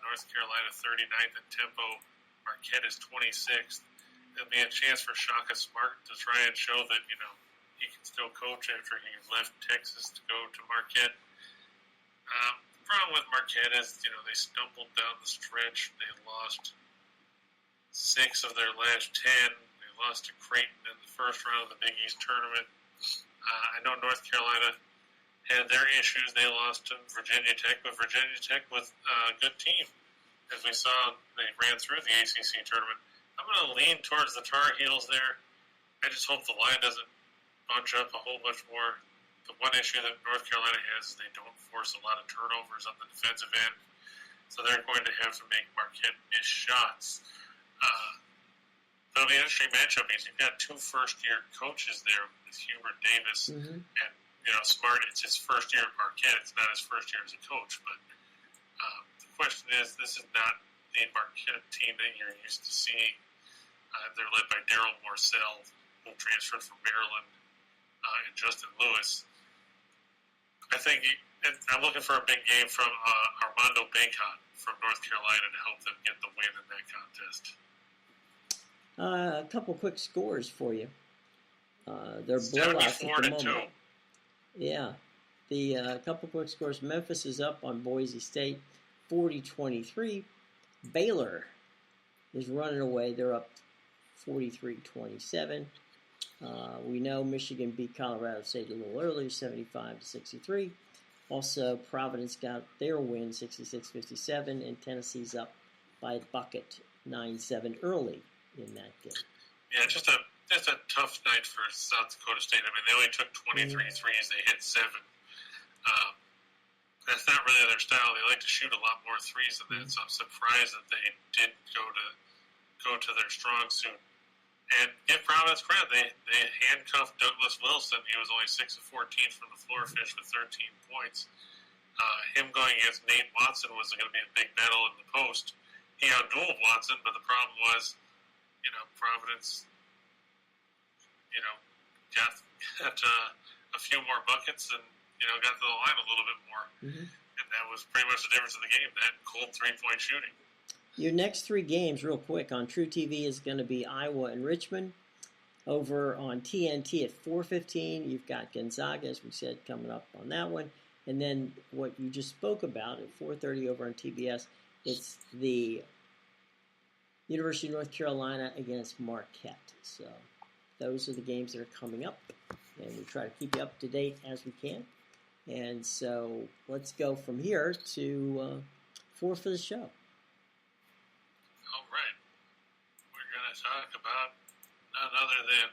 S2: North Carolina 39th in tempo, Marquette is 26th. There'll be a chance for Shaka Smart to try and show that, he can still coach after he left Texas to go to Marquette. The problem with Marquette is, they stumbled down the stretch. They lost 6 of their last 10. They lost to Creighton in the first round of the Big East tournament. I know North Carolina had their issues. They lost to Virginia Tech, but Virginia Tech was a good team. As we saw, they ran through the ACC tournament. I'm going to lean towards the Tar Heels there. I just hope the line doesn't bunch up a whole bunch more. The one issue that North Carolina has is they don't force a lot of turnovers on the defensive end, so they're going to have to make Marquette miss shots. It'll be an interesting matchup because you've got two first-year coaches there with Hubert Davis and Smart. It's his first year at Marquette. It's not his first year as a coach, but the question is, this is not the Marquette team that you're used to seeing. They're led by Daryl Morcell, who transferred from Maryland, and Justin Lewis. I think I'm looking for a big game from Armando Bacon from North Carolina to help them get the win in that contest.
S1: A couple quick scores for you. They're blowouts at the moment. Yeah. The couple quick scores. Memphis is up on Boise State, 40-23. Baylor is running away. They're up 43-27. We know Michigan beat Colorado State a little earlier, 75-63. Also, Providence got their win, 66-57, and Tennessee's up by a bucket, 9-7 early in that game.
S2: Yeah, just a tough night for South Dakota State. I mean, they only took 23 threes. They hit 7. That's not really their style. They like to shoot a lot more threes than that, so I'm surprised that they didn't go to their strong suit. And give Providence credit, they handcuffed Douglas Wilson. He was only 6 of 14 from the floor, finished with 13 points. Him going against Nate Watson was going to be a big battle in the post. He outdueled Watson, but the problem was, Providence, got a few more buckets and, got to the line a little bit more. And that was pretty much the difference of the game, that cold three-point shooting.
S1: Your next 3 games, real quick, on True TV is going to be Iowa and Richmond. Over on TNT at 4:15, you've got Gonzaga, as we said, coming up on that one. And then what you just spoke about at 4:30 over on TBS, it's the University of North Carolina against Marquette. So those are the games that are coming up, and we try to keep you up to date as we can. And so let's go from here to 4 for the show.
S2: All right. We're going to talk about none other than,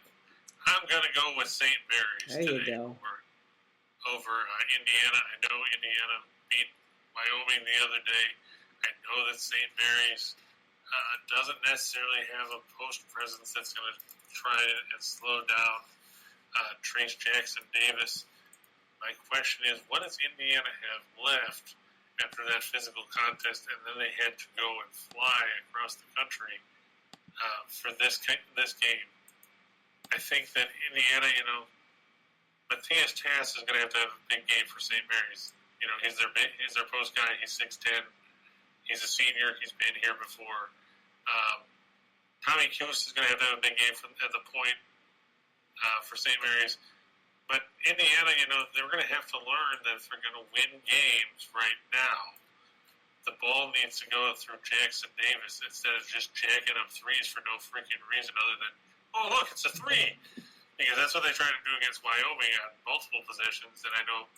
S2: I'm going to go with St. Mary's
S1: there
S2: today.
S1: You go.
S2: Over Indiana. I know Indiana beat Wyoming the other day. I know that St. Mary's doesn't necessarily have a post presence that's going to try and slow down Trace Jackson Davis. My question is, what does Indiana have left after that physical contest, and then they had to go and fly across the country for this game? I think that Indiana, Matthias Tass is going to have a big game for St. Mary's. He's their post guy. He's 6'10". He's a senior. He's been here before. Tommy Cuse is going to have a big game at the point for St. Mary's. But Indiana, they're going to have to learn that if they're going to win games right now, the ball needs to go through Jackson Davis instead of just jacking up threes for no freaking reason other than, oh, look, it's a 3. Because that's what they tried to do against Wyoming on multiple possessions. And I know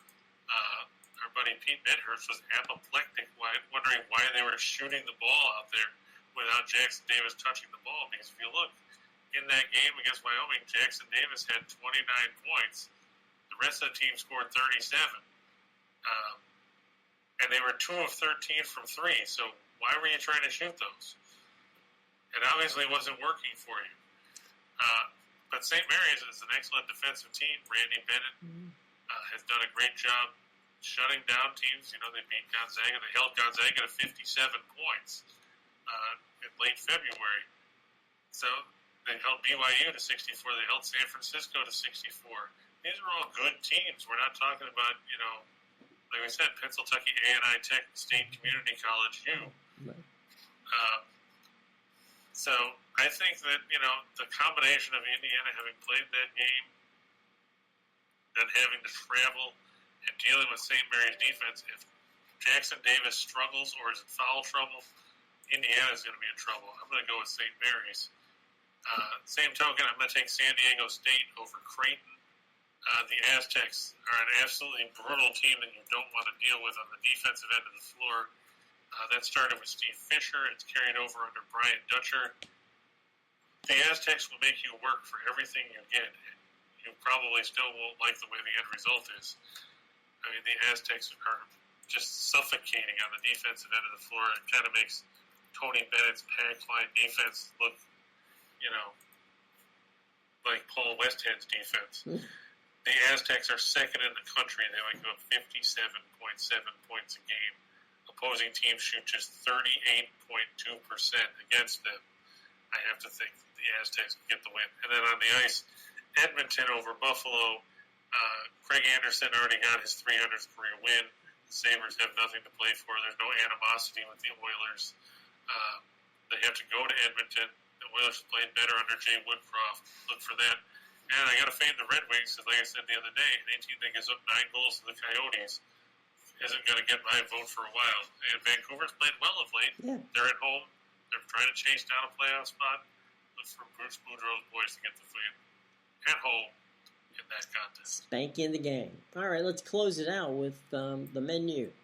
S2: our buddy Pete Medhurst was apoplectic, wondering why they were shooting the ball out there without Jackson Davis touching the ball. Because if you look, in that game against Wyoming, Jackson Davis had 29 points. The rest of the team scored 37. And they were 2 of 13 from 3. So why were you trying to shoot those? It obviously wasn't working for you. But St. Mary's is an excellent defensive team. Randy Bennett has done a great job shutting down teams. They beat Gonzaga. They held Gonzaga to 57 points in late February. So they held BYU to 64. They held San Francisco to 64. These are all good teams. We're not talking about, like we said, Pennsylvania A&I Tech State Community College U. So I think that, the combination of Indiana having played that game and having to travel and dealing with St. Mary's defense, if Jackson Davis struggles or is in foul trouble, Indiana is going to be in trouble. I'm going to go with St. Mary's. Same token, I'm going to take San Diego State over Creighton. The Aztecs are an absolutely brutal team that you don't want to deal with on the defensive end of the floor. That started with Steve Fisher. It's carried over under Brian Dutcher. The Aztecs will make you work for everything you get. You probably still won't like the way the end result is. I mean, the Aztecs are just suffocating on the defensive end of the floor. It kind of makes Tony Bennett's pack line defense look, like Paul Westhead's defense. The Aztecs are second in the country. They only go up 57.7 points a game. Opposing teams shoot just 38.2% against them. I have to think that the Aztecs can get the win. And then on the ice, Edmonton over Buffalo. Craig Anderson already got his 300th career win. The Sabres have nothing to play for. There's no animosity with the Oilers. They have to go to Edmonton. The Oilers played better under Jay Woodcroft. Look for that. And I got to fade the Red Wings because, like I said the other day, an 18 that gives up 9 goals to the Coyotes isn't going to get my vote for a while. And Vancouver's played well of late.
S1: Yeah.
S2: They're at home. They're trying to chase down a playoff spot. Look for Bruce Boudreau's boys to get the win at home in that contest.
S1: Spanking the game. All right, let's close it out with the menu.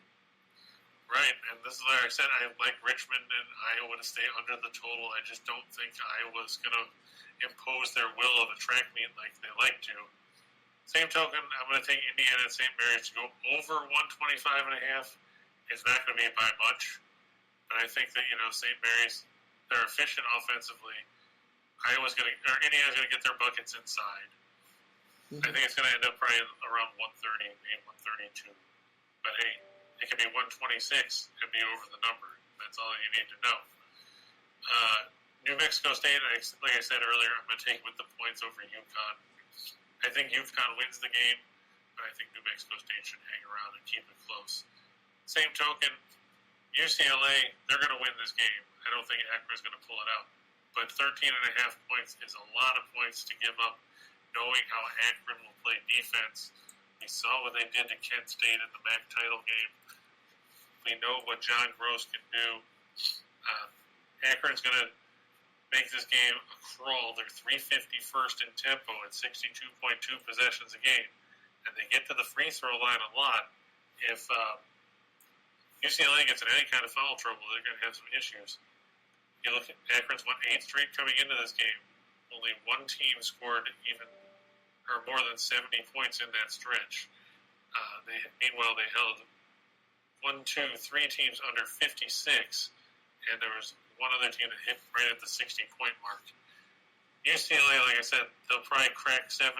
S2: Right, and this is like I said, I like Richmond and Iowa to stay under the total. I just don't think Iowa's going to impose their will of a track meet like they like to. Same token, I'm going to take Indiana and St. Mary's to go over 125.5. It's not going to be by much, but I think that St. Mary's, they're efficient offensively. Indiana's going to get their buckets inside. I think it's going to end up probably around 130, maybe 132. But hey, it could be 126 and be over the number. That's all you need to know. New Mexico State, like I said earlier, I'm going to take with the points over UConn. I think UConn wins the game, but I think New Mexico State should hang around and keep it close. Same token, UCLA, they're going to win this game. I don't think Akron's going to pull it out. But 13.5 points is a lot of points to give up, knowing how Akron will play defense. We saw what they did to Kent State in the MAC title game. We know what John Gross can do. Akron's going to make this game a crawl. They're 351st in tempo at 62.2 possessions a game. And they get to the free throw line a lot. If UCLA gets in any kind of foul trouble, they're going to have some issues. You look at Akron's won 8 straight coming into this game. Only one team scored more than 70 points in that stretch. Meanwhile, they held 3 teams under 56, and there was one other team that hit right at the 60-point mark. UCLA, like I said, they'll probably crack 70,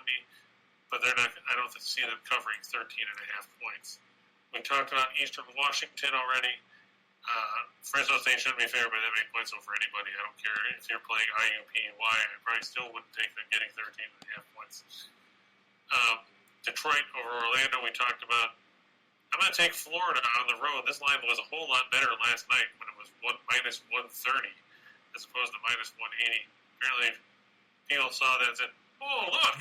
S2: but they're not. I don't see them covering 13.5 points. We talked about Eastern Washington already. Fresno State shouldn't be favored by that many points over anybody. I don't care if you're playing IUPUI. I probably still wouldn't take them getting 13.5 points. Detroit over Orlando, we talked about. I'm going to take Florida on the road. This line was a whole lot better last night when it was minus 130 as opposed to minus 180. Apparently, people saw that and said, "Oh, look,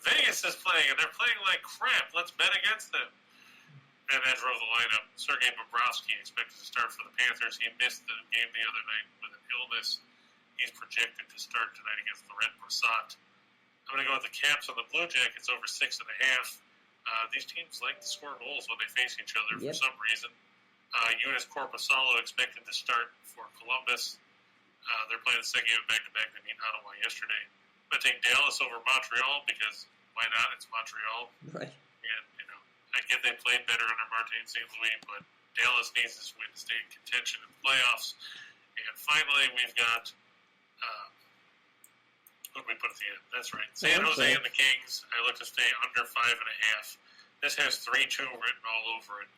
S2: Vegas is playing, and they're playing like crap. Let's bet against them." And that drove the lineup. Sergei Bobrovsky expected to start for the Panthers. He missed the game the other night with an illness. He's projected to start tonight against Laurent Brossoit. I'm going to go with the Caps on the Blue Jackets over 6.5. These teams like to score goals when they face each other for some reason. Eunice Corpusalo expected to start for Columbus. They're playing the second game back-to-back. They beat Ottawa yesterday. I'm going to take Dallas over Montreal because why not? It's Montreal.
S1: Right.
S2: And, I get they played better under Martin St. Louis, but Dallas needs this win to stay in contention in the playoffs. And finally, we've got who did we put at the end? That's right. San Jose and the Kings. I look to stay under 5.5. This has 3-2 written all over it.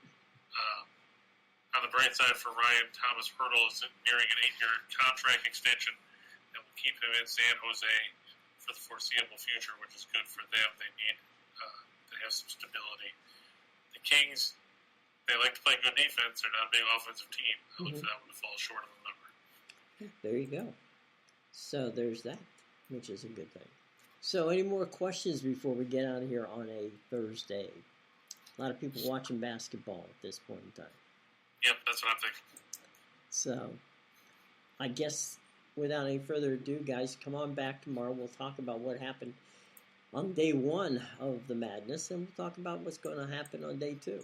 S2: On the bright side for Ryan, Thomas Hertel is nearing an 8-year contract extension that will keep him in San Jose for the foreseeable future, which is good for them. They need to have some stability. The Kings, they like to play good defense. They're not a big offensive team. I look for that one to fall short of the number.
S1: There you go. So there's that, which is a good thing. So any more questions before we get out of here on a Thursday? A lot of people watching basketball at this point in time.
S2: Yep, that's what I'm thinking.
S1: So I guess without any further ado, guys, come on back tomorrow. We'll talk about what happened on day one of the madness, and we'll talk about what's going to happen on day two.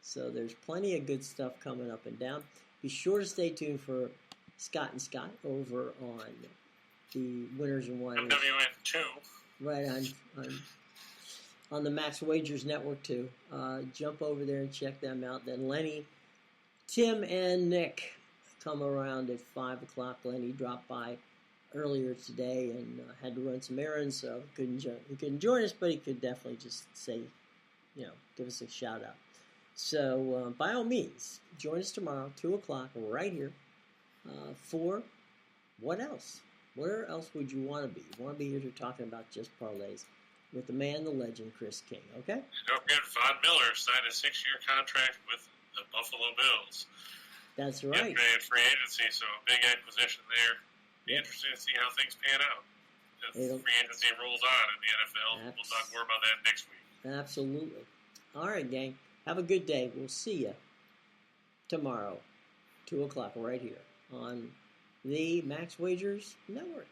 S1: So there's plenty of good stuff coming up and down. Be sure to stay tuned for Scott and Scott over on the Winners and Whiners.
S2: MWN2.
S1: Right, on the Max Wagers Network too. Jump over there and check them out. Then Lenny, Tim, and Nick come around at 5 o'clock. Lenny dropped by earlier today and had to run some errands, so he couldn't join us, but he could definitely just say, give us a shout out. So by all means, join us tomorrow, 2 o'clock, right here, for what else? Where else would you want to be? You want to be here to talking about just parlays with the man, the legend, Chris King, okay?
S2: Don't forget, Von Miller signed a 6-year contract with the Buffalo Bills.
S1: That's right.
S2: Yesterday at free agency, so a big acquisition there. Be interesting to see how things pan out as free agency rolls on in the NFL. We'll talk more about that next week.
S1: Absolutely. All right, gang. Have a good day. We'll see you tomorrow, 2 o'clock, right here on the Max Wagers Network.